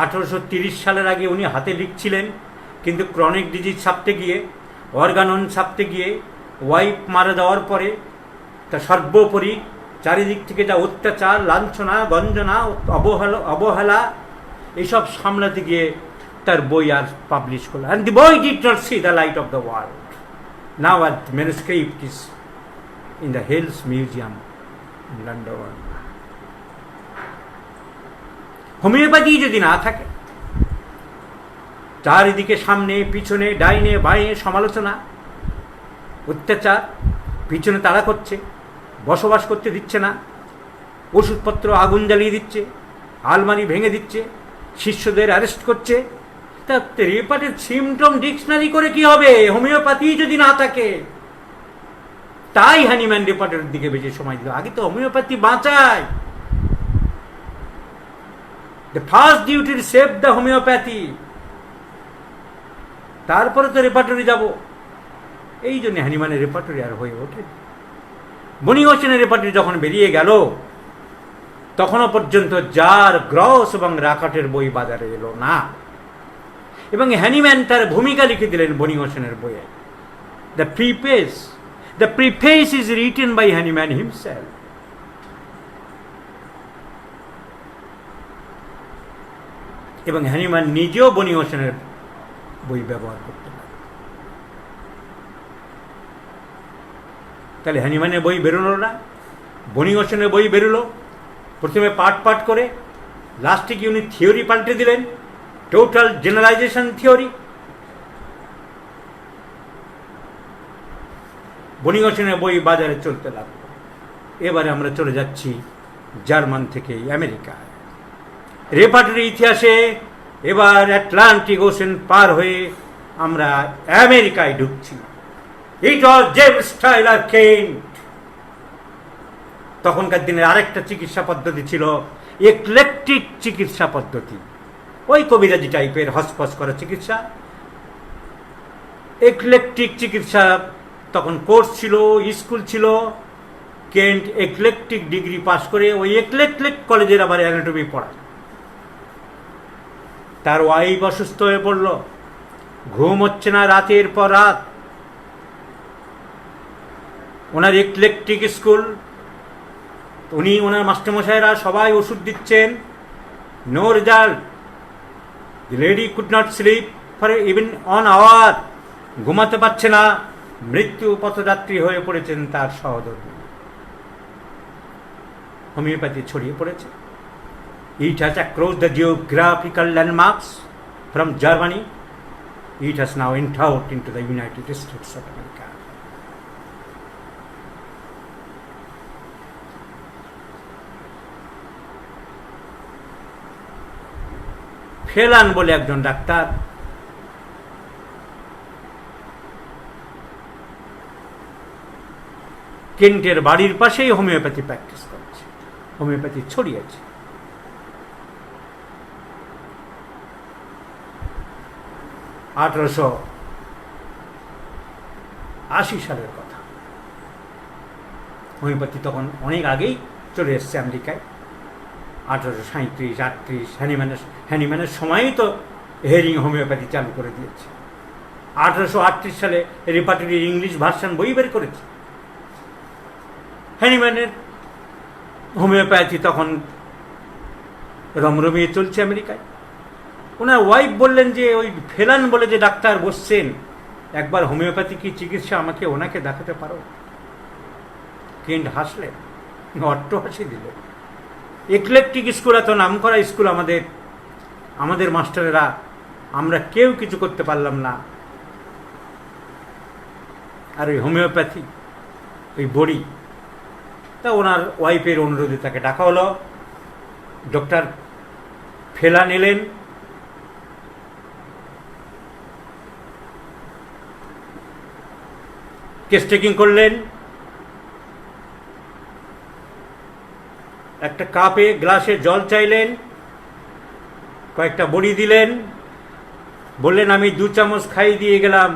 [SPEAKER 1] 1830 সালের আগে উনি হাতে লিখছিলেন, কিন্তু ক্রনিক ডিজিজ ছাপতে গিয়ে, অর্গানন ছাপতে গিয়ে, ওয়াইফ মারা যাওয়ার পরে তা সর্বোপরি চারিদিক থেকে যা অত্যাচার, লাঞ্ছনা, গঞ্জনা, অবহেলা এইসব সামলাতে গিয়ে তার বই আর পাবলিশ করলো। অ্যান্ড দি বই did not see the light of the world. Now our manuscript is in the Hales museum in London. Homoeopathy যদি না থাকে, চারিদিকে সামনে পিছনে ডাইনে বাঁয়ে সমালোচনা, অত্যাচার, পিছনে তাড়া করছে, বসবাস করতে দিচ্ছে না, ওষুধপত্র আগুন জ্বালিয়ে দিচ্ছে, আলমারি ভেঙে দিচ্ছে, শিষ্যদের অ্যারেস্ট করছে, তা রেপার্টের সিমটম ডিকশনারি করে কি হবে হোমিওপ্যাথি যদি না থাকে? তাই হ্যানিম্যান রেপার্টের দিকে বেশি সময় দিল। আগে তো হোমিওপ্যাথি বাঁচায়। The first duty to save the homeopathy, তারপরে তো রেপার্টরি যাব। এই জন্য হ্যানিম্যানের রেপার্টরি আর হয়ে ওঠে। বনি হোসেনের রেপার্টরি যখন বেরিয়ে গেল, তখনও পর্যন্ত জার, গ্রস এবং রাকাটের বই বাজারে এলো না। এবং হ্যানিম্যান তার ভূমিকা লিখে দিলেন বনি হোসেনের বইয়ে। The preface is written by Hahnemann himself. এবং হ্যানিম্যান নিজেও বনি হোসেনের বই ব্যবহার করতে পারে। তাহলে হ্যানিম্যানের বই বেরোলো না, বনি হোসেনের বই বেরোলো। প্রথমে পাঠ করে, লাস্টে কি উনি থিওরি পাল্টে দিলেন, টোটাল জেনারেলাইজেশন থিওরি। বনি হোসেনের বই বাজারে চলতে লাগলো। এবারে আমরা চলে যাচ্ছি জার্মান থেকে আমেরিকায়। রেপার্টরি ইতিহাসে এবার আটলান্টিক ওশেন পার হয়ে আমরা আমেরিকায় ঢুকছি। ইট ওয়াজ জেমস টাইলার কেন্ট। তখনকার দিনে আরেকটা চিকিৎসা পদ্ধতি ছিল একলেকটিক চিকিৎসা পদ্ধতি, ওই কবিরাজি টাইপের হসপস করা চিকিৎসা। একলেকটিক চিকিৎসা তখন কোর্স ছিল, স্কুল ছিল। কেন্ট একলেকটিক ডিগ্রি পাস করে ওই একলেকটিক কলেজের আবার অ্যানাটমি পড়ায়। তার ওয়াইফ অসুস্থ হয়ে পড়ল, ঘুম হচ্ছে না রাতের পর রাত। ওনার একলেকটিক স্কুল, উনি ওনার মাস্টারমশাইরা সবাই ওষুধ দিচ্ছেন, no result. The lady could not sleep for even an hour. ঘুমাতে পারছে না, মৃত্যু পথযাত্রী হয়ে পড়েছেন তার সহধর্মী। হোমিওপ্যাথি ছড়িয়ে পড়েছে। It has across the geographical landmarks from Germany. It has now entered into the United States of America. ফেলান বলে একজন ডাক্তার, কেন্টের বাড়ির পাশেই হোমিওপ্যাথি প্র্যাকটিস করছে, হোমিওপ্যাথি ছড়িয়েছে। 1880 সালের কথা। হোমিওপ্যাথি তখন অনেক আগেই চলে এসছে আমেরিকায়, 1837-38 হ্যানিম্যানের সময়ই তো হেরিং হোমিওপ্যাথি চালু করে দিয়েছে। 1838 সালে রেপার্টরির ইংলিশ ভার্সন বই বের করেছে। হ্যানিম্যানের হোমিওপ্যাথি তখন রমরমিয়ে চলছে আমেরিকায়। ওনার ওয়াইফ বললেন যে ওই ফেলান বলে যে ডাক্তার বসছেন, একবার হোমিওপ্যাথি কি চিকিৎসা আমাকে ওনাকে দেখাতে পারো? কেন্ট হাসলেন, অট্ট হাসি দিলেন। একলেকটিক স্কুল, এত নাম করা স্কুল, আমাদের মাস্টারেরা, আমরা কেউ কিছু করতে পারলাম না। আর ওই হোমিওপ্যাথি, ওই বড়ি। তা ওনার ওয়াইফের অনুরোধে তাকে ডাকা হলো। ডক্টর ফেলান এলেন। কেস টেকিং করলেন। একটা কাপে গ্লাসে জল চাইলেন, কয়েকটা বড়ি দিলেন, বললেন আমি 2 চামচ খাই দিয়ে গেলাম,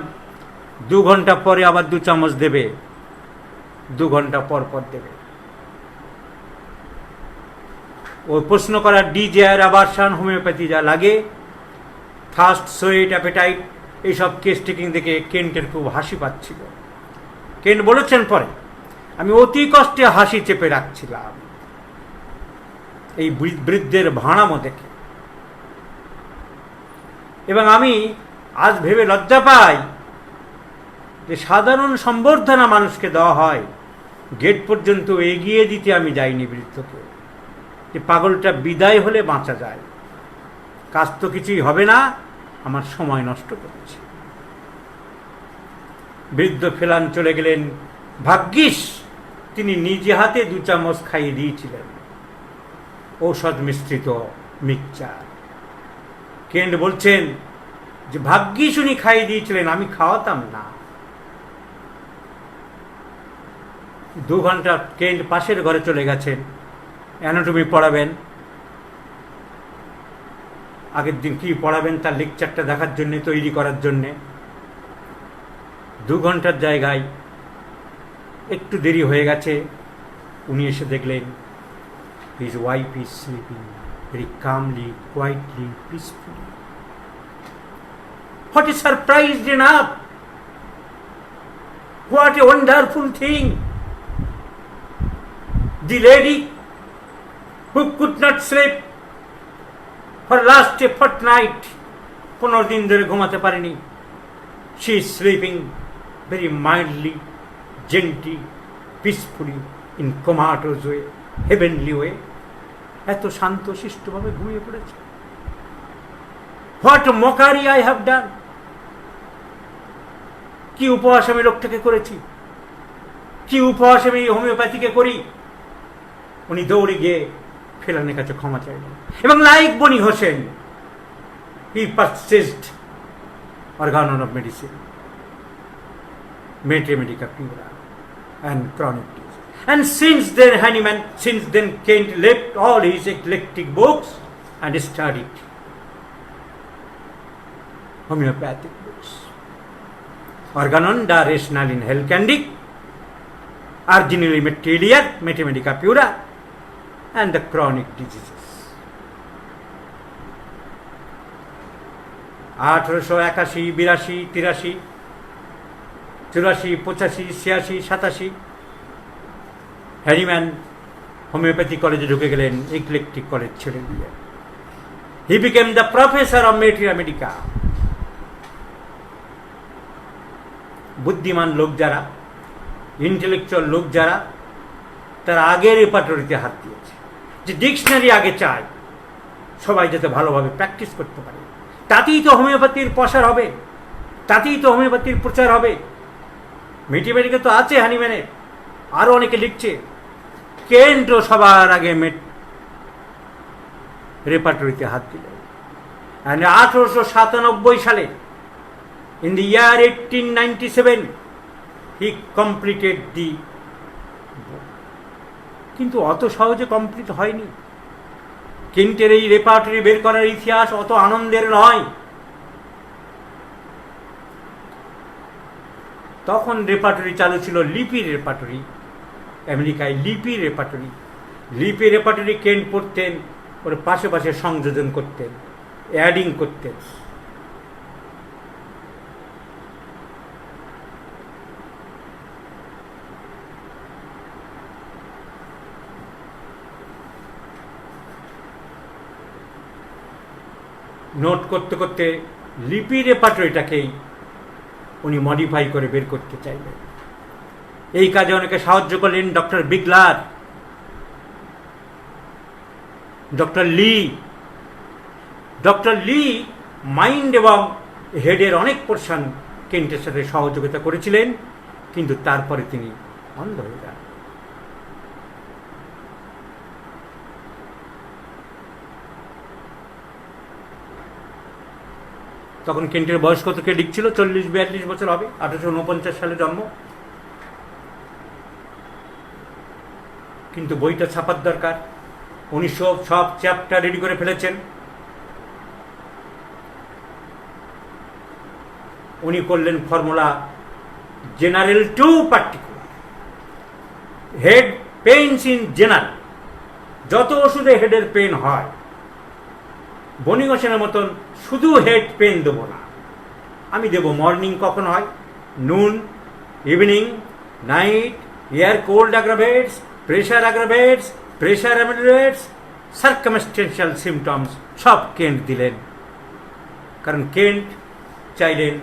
[SPEAKER 1] 2 ঘন্টা পরে আবার 2 চামচ দেবে, 2 ঘন্টা পর পর দেবে। ওই প্রশ্ন করার ডিজায়ার, আবারশন, হোমিওপ্যাথি যা লাগে, থার্স্ট, সোয়েট, অ্যাপেটাইট, এইসব কেস টেকিং দেখে কেন্টের খুব হাসি পাচ্ছিল। কেন্ট বলেছেন পরে, আমি অতি কষ্টে হাসি চেপে রাখছিলাম এই বৃদ্ধের ভাঁড়ামো দেখে, এবং আমি আজ ভেবে লজ্জা পাই যে সাধারণ সম্বর্ধনা মানুষকে দেওয়া হয়, গেট পর্যন্ত এগিয়ে দিতে আমি যাইনি বৃদ্ধকে, যে পাগলটা বিদায় হলে বাঁচা যায়, কাজ তো কিছুই হবে না, আমার সময় নষ্ট করেছি। বৃদ্ধ ফেলান চলে গেলেন। ভাগ্যিস তিনি নিজে হাতে 2 চামচ খাইয়ে দিয়েছিলেন ঔষধ মিশ্রিত মিক্সচার। কেন্ট বলছেন যে ভাগ্যিস উনি খাইয়ে দিয়েছিলেন, আমি খাওয়াতাম না। 2 ঘন্টা কেন্ট পাশের ঘরে চলে গেছেন, অ্যানাটমি পড়াবেন। আগের দিন কি পড়াবেন তার লেকচারটা দেখার জন্য, তৈরি করার জন্যে। 2 ঘন্টার জায়গায় একটু দেরি হয়ে গেছে। উনি এসে দেখলেন his wife is sleeping very calmly, quietly, peacefully. What a surprised enough! What a wonderful thing! The lady who could not sleep for last a fortnight, 15 দিন ধরে ঘুমাতে পারেনি, she is sleeping very mildly, gently, peacefully, in comatose way, heavenly way. এত শান্ত শিষ্টভাবে ঘুমিয়ে পড়েছে। What mockery I have done! কি উপহাস আমি লোকটাকে করেছি, কি উপহাস আমি হোমিওপ্যাথিকে করি। উনি দৌড়ে গিয়ে ফেলানের কাছে ক্ষমা চাইলেন, এবং লাইক বনি হোসেন, হি purchased organon of medicine, Medica Pura, and chronic disease. And since then Kent left all his eclectic books and studied homeopathic books. Organon da Rationalin Helcandic, Arginally Meteliac, Medica Pura, and the chronic diseases. 1881, 82, 83, 84, 86, 87 Hahnemann homoeopathy কলেজে ঢুকে গেলেন, eclectic college ছেড়ে দিয়ে। He became the professor of medica. বুদ্ধিমান লোক যারা, intellectual লোক যারা, তারা আগের রেপার্টরিতে হাত দিয়েছে, যে ডিকশনারি আগে চায়, সবাই যাতে ভালোভাবে প্র্যাকটিস করতে পারে। তাতেই তো হোমিওপ্যাথির প্রসার হবে, তাতেই তো হোমিওপ্যাথির প্রচার হবে। মেডিকে তো আছে হ্যানিম্যানের, আরও অনেকে লিখছে। কেন্টও সবার আগে রেপার্টরিতে হাত দিলেন। 1897 সালে, in the year 1897, he completed the book. কিন্তু অত সহজে কমপ্লিট হয়নি। কেন্টের এই রেপার্টরি বের করার ইতিহাস অত আনন্দের নয়। তখন রেপার্টরি চালু ছিল, লিপির রেপার্টরি, আমেরিকায় লিপি রেপার্টরি কেন্ট পড়তেন, ওর পাশে পাশে সংযোজন করতেন, অ্যাডিং করতেন। নোট করতে করতে লিপি রেপার্টরিটাকেই উনি মডিফাই করে বের করতে চাইলেন। এই কাজে অনেকে সাহায্য করলেন, ডক্টর বিগলার, ডক্টর লি মাইন্ড এবং হেডের অনেক পোর্শন কেন্টের সাথে সহযোগিতা করেছিলেন, কিন্তু তারপরে তিনি অন্ধ হয়ে যান। তখন কেন্টের বয়স কত কে লিখছিল? 40-42 বছর হবে, 1849 সালে জন্ম। কিন্তু বইটা ছাপার দরকার। উনি সব চ্যাপ্টার রেডি করে ফেলেছেন। উনি করলেন formula general to particular. Head pains in general, যত ওষুধে হেডের পেন হয়, বনি হোসেনের মতন শুধু হেড পেন দেবো না, আমি দেব মর্নিং কখন হয়, noon, evening, night, air cold aggravates, pressure aggravates, pressure ameliorates, circumstantial symptoms সব কেন্ট দিলেন। কারণ কেন্ট চাইলেন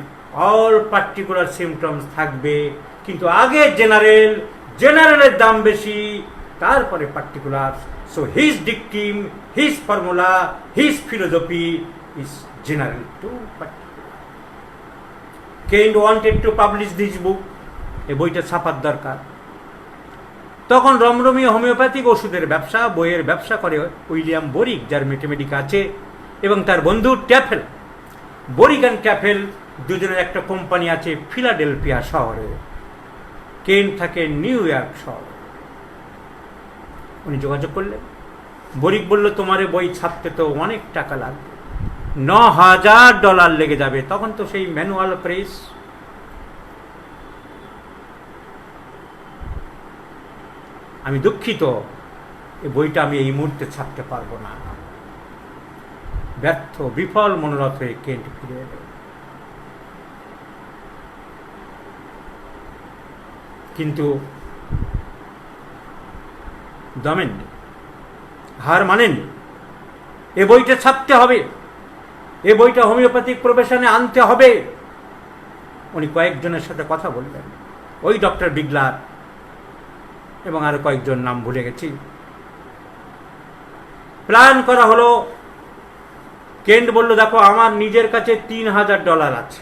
[SPEAKER 1] অল পার্টিকুলার সিমটমস থাকবে, কিন্তু আগে জেনারেলের দাম বেশি, তারপরে particular. So his dictum, his formula, his philosophy is general to particular. Kent wanted to publish this book. এই বইটা ছাপার দরকার। তখন রমরমিয়ে হোমিওপ্যাথিক ওষুধের ব্যবসা, বইয়ের ব্যবসা করে উইলিয়াম বরিক, যার ম্যাথমেটিক আছে, এবং তার বন্ধু ট্যাফেল। বরিক অ্যান্ড ট্যাফেল দুজনের একটা কোম্পানি আছে ফিলাডেলফিয়া শহরে, কেন্ট থাকে নিউ ইয়র্ক শহরে। উনি যোগাযোগ করলেন। বরিক বলল, তোমার বই ছাপতে তো অনেক টাকা লাগবে, $9,000 লেগে যাবে। তখন তো সেই ম্যানুয়াল প্রেস। আমি দুঃখিত, এই বইটা আমি এই মুহূর্তে ছাপতে পারবো না। ব্যর্থ বিফল মনোরথ হয়ে কেন্ট ফিরে এলেন। কিন্তু দমেননি, হার মানেননি। এ বইটা ছাপতে হবে, এ বইটা হোমিওপ্যাথিক প্রফেশনে আনতে হবে। উনি কয়েকজনের সাথে কথা বললেন, ওই ডক্টর বিগলার এবং আরো কয়েকজন, নাম ভুলে গেছি। প্ল্যান করা হলো। কেন্ট বলল, দেখো আমার নিজের কাছে $3,000 আছে,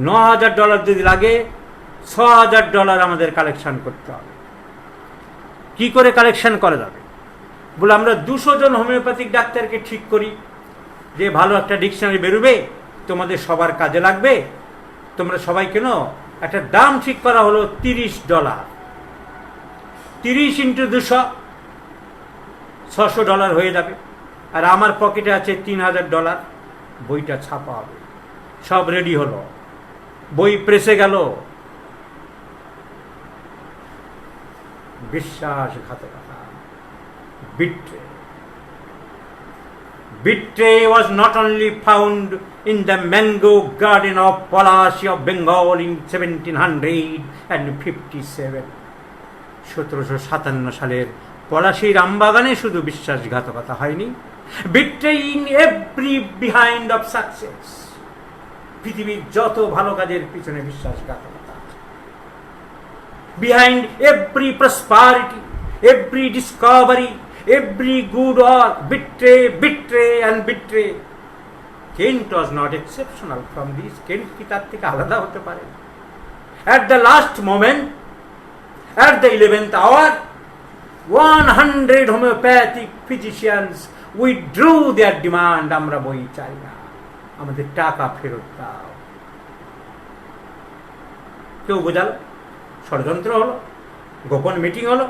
[SPEAKER 1] $9,000 যদি লাগে $6,000 আমাদের কালেকশন করতে হবে। কি করে কালেকশন করা যাবে? বলে আমরা 200 জন হোমিওপ্যাথিক ডাক্তারকে ঠিক করি, যে ভালো একটা ডিকশনারি বেরোবে, তোমাদের সবার কাজে লাগবে, তোমরা সবাই কেন। একটা দাম ঠিক করা হলো $30। 30 × 200 $600 হয়ে যাবে। আর আমার পকেটে আছে $3,000। বইটা ছাপা হবে। সব রেডি হলো, বই প্রেসে গেল। বিশ্বাসঘাতকতা, betray was not only found in the mango garden of Palace of Bengal in 1757. 1757 সালের পলাশীর আমবাগানে শুধু বিশ্বাসঘাতকতা হয়নি, betray in every behind of success. পৃথিবীর যত ভালো কাজের পিছনে বিশ্বাসঘাতকতা আছে। Behind every prosperity, every discovery, every good work, betray and betray. Kent was not exceptional from this. Kent কি তার থেকে আলাদা হতে পারে? At the last moment, at the 11th hour, 100 homeopathic physicians withdrew their demand. আমরা বই চাই না, আমাদের টাকা ফেরত দাও। কেউ বোঝাল, ষড়যন্ত্র হলো, গোপন মিটিং হলো,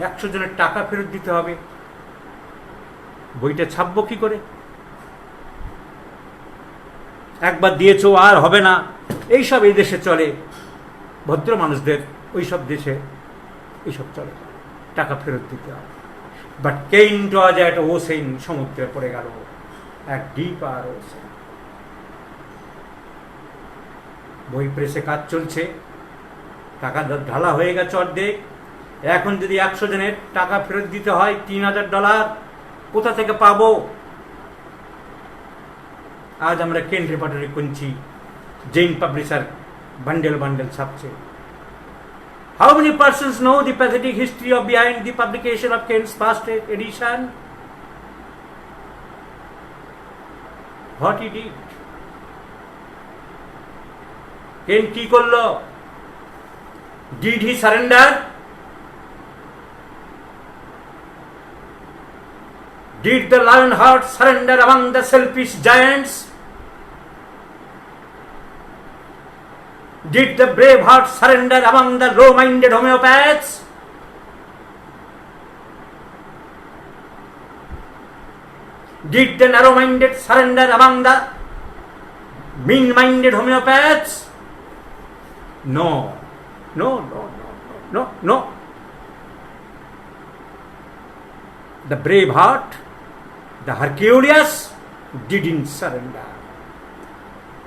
[SPEAKER 1] 100 জনের টাকা ফেরত দিতে হবে। বইটা ছাপবো কি করে? একবার দিয়েছো আর হবে না, এইসব এই দেশে চলে। ভদ্র মানুষদের ওই সব দেশে এইসব চলে, টাকা ফেরত দিতে হয়। বাট কেইন্ট ওয়াজ অ্যাট ওশেন, সমুদ্রে পড়ে গেল, এক ডিপার ওশেন। বই প্রেসে কাজ চলছে, টাকা ঢালা হয়ে গেছে অর্ধেক। এখন যদি 100 জনের টাকা ফেরত দিতে হয় $3000, কোথা থেকে পাবো? আজ আমরা কেন্ট রেপার্টরি কিনছি, জৈন পাবলিশার বান্ডেল বান্ডেল ছাপছে। How many persons know the pathetic history of behind the publication of Kent's first edition? What he did? Kent কি করলো? Did he surrender? Did the Lionheart surrender among the selfish giants? Did the Braveheart surrender among the low-minded homeopaths? Did the narrow-minded surrender among the mean-minded homeopaths? No. No, no, no, no, no. The Braveheart, the Hercules didn't surrender.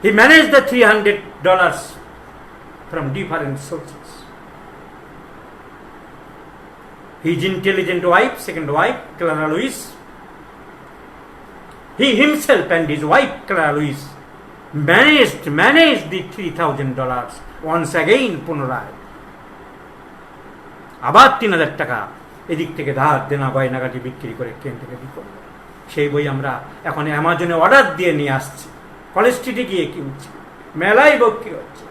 [SPEAKER 1] He managed the $300 from different sources. His intelligent wife, second wife, Clara Louise, he himself and his wife, Clara Louise, managed the $3,000 once again, পুনরায় আবার 3000 টাকা এদিক থেকে ধার দেনা গয়নাগাটি বিক্রি করে কেন্টকে বিক্রি করল। সেই বই আমরা এখন অ্যামাজনে অর্ডার দিয়ে নিয়ে আসছি, কলেজ স্ট্রিটে গিয়ে কিনছি, মেলায় বিক্রি হচ্ছে।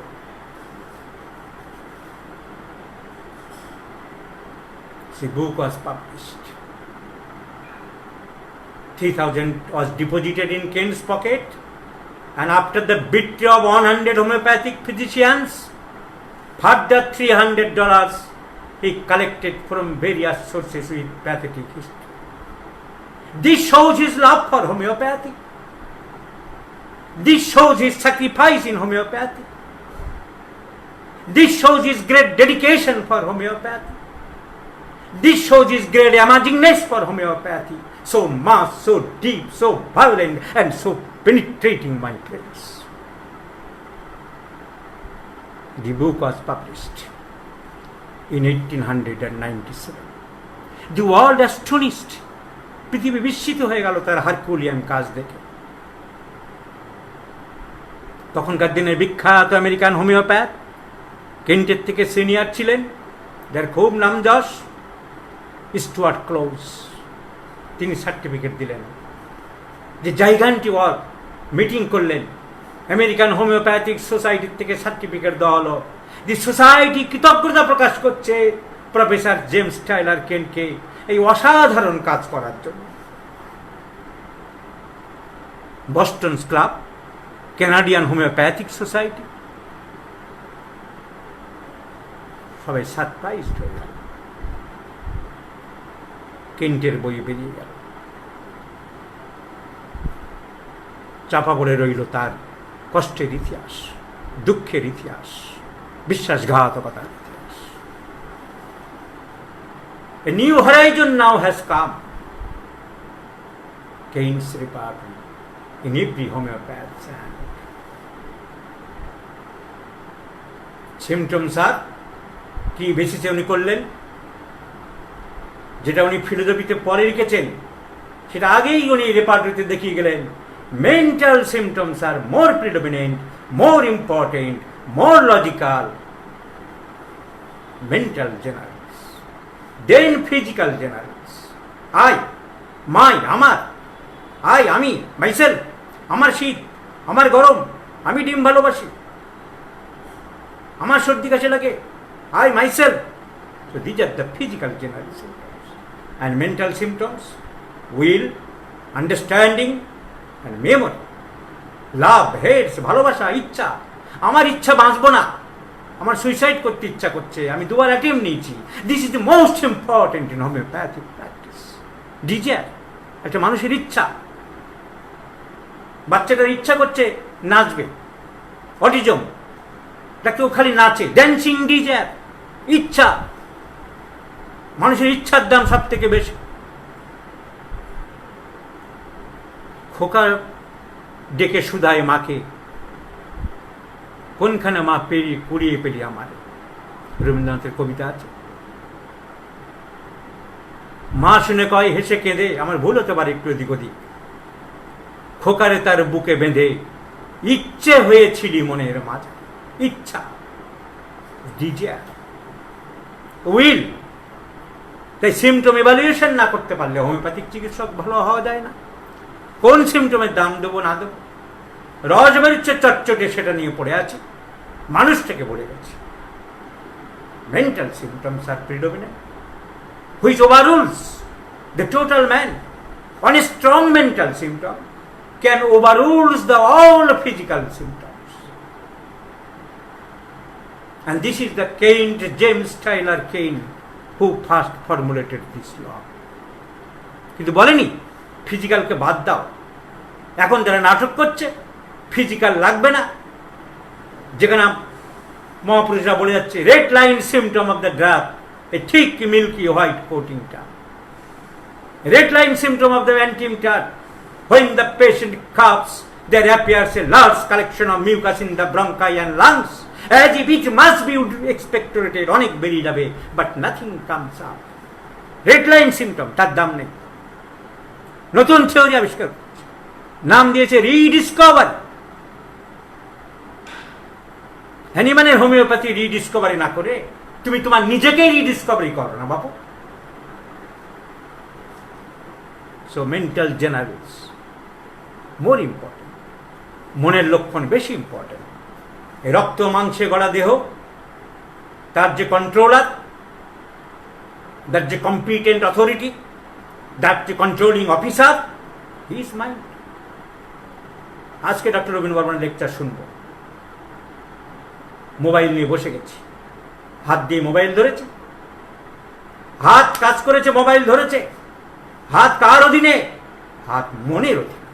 [SPEAKER 1] The book was published. 3,000 was deposited in Kent's pocket, and after the betrayal of 100 homeopathic physicians, further $300 he collected from various sources with pathetic history. This shows his love for homeopathy. This shows his sacrifice in homeopathy. This shows his great dedication for homeopathy. This shows his great amazingness for homeopathy. So much, so deep, so violent, and so penetrating, my friends. The book was published in 1897. The world astonished. পৃথিবী বিস্মিত হয়ে গেল তার হারকুলিয়ান কাজ দেখে। তখনকার দিনের বিখ্যাত আমেরিকান হোমিওপ্যাথ, কেন্টের থেকে সিনিয়র ছিলেন, যার খুব নাম যশ, স্টুয়ার্ট ক্লোজ। তিনি সার্টিফিকেট দিলেন, যে জাইগান্টি ওয়ার্ক মিটিং করলেন, আমেরিকান হোমিওপ্যাথিক সোসাইটির থেকে সার্টিফিকেট দেওয়া হলো। দি সোসাইটি কৃতজ্ঞতা প্রকাশ করছে প্রফেসর জেমস টাইলার কেন্টকে এই অসাধারণ কাজ করার জন্য। বস্টনস ক্লাব, কানাডিয়ান হোমিওপ্যাথিক সোসাইটি, সবাই সারপ্রাইজড হয়ে গেল। কেন্টের বই বেরিয়ে গেল, চাপা পড়ে রইল তার কষ্টের ইতিহাস, দুঃখের ইতিহাস, বিশ্বাসঘাতকতার ইতিহাস। A new horizon now has come. Kent's repertory in every homeopath's hand. Symptoms are কি বেশিতে উনি করলেন, যেটা উনি ফিলোসফিতে পরে লিখেছেন সেটা আগেই উনি রেপার্টরিতে দেখিয়ে গেলেন। Mental symptoms are more predominant, more important, more logical, mental generals than physical generals. I, my, আমার, আই, আমি, মাইসেলফ, আমার শীত, আমার গরম, আমি ডিম ভালোবাসি, আমার সর্দি কাশি লাগে, I, myself. So these are the physical general symptoms. And mental symptoms, will, understanding and memory, love, hate, ভালোবাসা, ইচ্ছা, আমার ইচ্ছা বাঁচবো না, আমার সুইসাইড করতে ইচ্ছা করছে, আমি 2 বার অ্যাটেম্প নিয়েছি। This is the most important in homeopathic practice. Desire, একটা মানুষের ইচ্ছা, বাচ্চাটার ইচ্ছা করছে নাচবে, অটিজম, তা কেউ খালি নাচে, ড্যান্সিং ডিজায়ার, ইচ্ছা। মানুষের ইচ্ছার দাম সব থেকে বেশি। খোকা ডেকে শুধায় মাকে, কোনখানে মা কুড়িয়ে পেলি আমার, রবীন্দ্রনাথের কবিতা আছে। মা শুনে কয় হেসে কেঁদে, আমার ভুল হতে পারে একটু এদিক ওদিক, খোকারে তার বুকে বেঁধে ইচ্ছে হয়েছিলি মনের মাঝে। ইচ্ছা, ডিজায়ার, উইল। তাই সিমটম ইভ্যালুয়েশন না করতে পারলে হোমিওপ্যাথিক চিকিৎসক ভালো হওয়া যায় না। কোন সিমটমের দাম দেবো না দেবো, রস বেরোচ্ছে চটচটে, সেটা নিয়ে পড়ে আছে, মানুষ থেকে পড়ে গেছে। Mental symptoms are predominant, which overrules the total man. One strong mental symptom can overrules the all physical symptoms. And this is the James Tyler Kane who first formulated this law. কিন্তু বলেনি ফিজিক্যালকে বাদ দাও। এখন যারা নাটক করছে physical লাগবে না, যেখানে মহাপুরুষরা বলে যাচ্ছে red line symptom of the drug, a thick milky white coating tongue. Red line symptom of the antimeter, when the patient coughs, there appears a large collection of mucus in the bronchi and lungs, as if it must be expectorated, অনেক বেরিয়ে যাবে, but nothing comes up. Red line symptom, তার দাম নেই। নতুন theory আবিষ্কার, নাম দিয়েছে রিডিসকভার। হ্যানিম্যানের হোমিওপ্যাথি রিডিসকভারি না করে তুমি তোমার নিজেকেই রিডিসকভারি করো না বাবু। So mental generals more important, মনের লক্ষণ বেশি ইম্পর্টেন্ট। এই রক্ত মাংসে গড়া দেহ, তার যে কন্ট্রোলার, তার যে কম্পিটেন্ট অথরিটি, তার যে controlling officer, he is mind. আজকে ডক্টর রবীন্দ্র বর্মনের লেকচার শুনবো, মোবাইল নিয়ে বসে গেছি, হাত দিয়ে মোবাইল ধরেছে, হাত কাজ করেছে, মোবাইল ধরেছে। হাত কার অধীনে? হাত মনের অধীনে।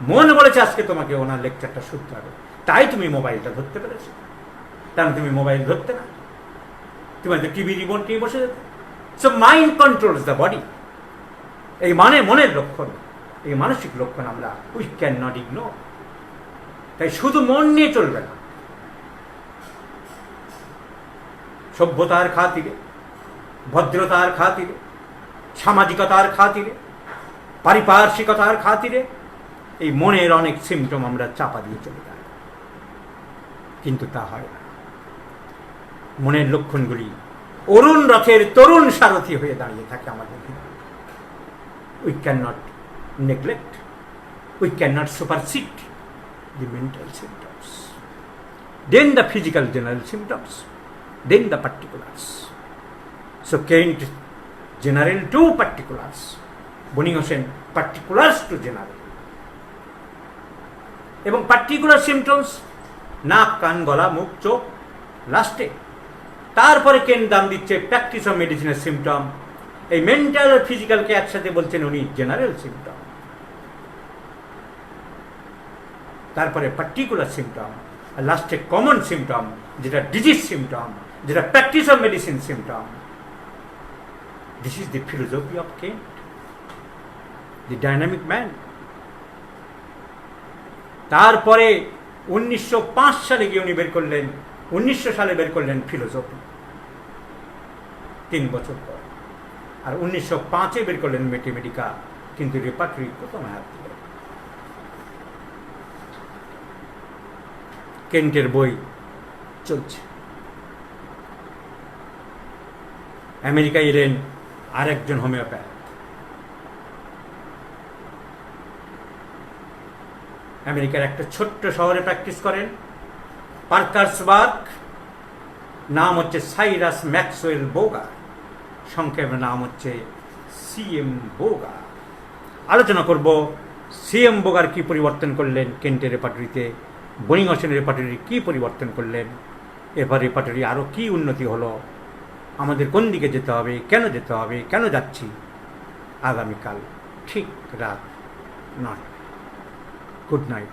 [SPEAKER 1] মন বলেছে আজকে তোমাকে ওনার লেকচারটা শুনতে হবে, তাই তুমি মোবাইলটা ধরতে পেরেছো। তাহলে তুমি মোবাইল ধরতে না, তুমি টিভি রিমোট নিয়ে বসে যেত। So mind controls the body. এই মানে মনের লক্ষণ, এই মানসিক লক্ষণ আমরা উই ক্যান নট ইগনোর। তাই শুধু মন নিয়ে চলবে না, সভ্যতার খাতিরে, ভদ্রতার খাতিরে, সামাজিকতার খাতিরে, পারিপার্শ্বিকতার খাতিরে এই মনের অনেক সিমটম আমরা চাপা দিয়ে চলে যাই, কিন্তু তা হয় না। মনের লক্ষণগুলি অরুণ রথের তরুণ সারথি হয়ে দাঁড়িয়ে থাকে আমাদের ভিতরে। We can not neglect, we can not supersede the mental symptoms, then the physical general symptoms, then the particulars. So Kant general to particulars, Boni Hosen particulars to general. এবং পার্টিকুলার সিমটমস নাক, কান, গলা, মুখ, চোখ, লাস্টে তারপরে কেন দাম দিচ্ছে প্র্যাকটিস অফ মেডিসিনের সিমটম। এই মেন্টাল আর ফিজিক্যালকে একসাথে বলছেন উনি জেনারেল সিমটম, তারপরে পার্টিকুলার সিমটম, আর লাস্টে কমন সিমটম যেটা ডিজিজ সিমটম, যেটা practice of medicine symptom. This is the philosophy of Kent, the dynamic man. তারপরে 1905 সালে গিয়ে উনি বের করলেন, 1900 সালে বের করলেন ফিলোসফি, 3 বছর পর। আর 1905-এ বের করলেন ম্যাথমেটিকা, কিন্তু রেপার্টরি প্রথম হাত দিলেন। কেন্টের বই চলছে। আমেরিকায় এলেন আরেকজন হোমিওপ্যাথ, আমেরিকার একটা ছোট্ট শহরে প্র্যাকটিস করেন, পার্কার্সবার্গ। নাম হচ্ছে সাইরাস ম্যাক্সওয়েল বোগা, সংক্ষেপে নাম হচ্ছে সিএম বোগা। আলোচনা করব সিএম বোগার কি পরিবর্তন করলেন কেন্টের রেপার্টরিতে, বনি হোসেনের রেপার্টরি কি পরিবর্তন করলেন, এবার রেপার্টরি আরও কি উন্নতি হলো, আমাদের কোন দিকে যেতে হবে, কেন যেতে হবে, কেন যাচ্ছি। আগামীকাল ঠিক রাত 9। Good night.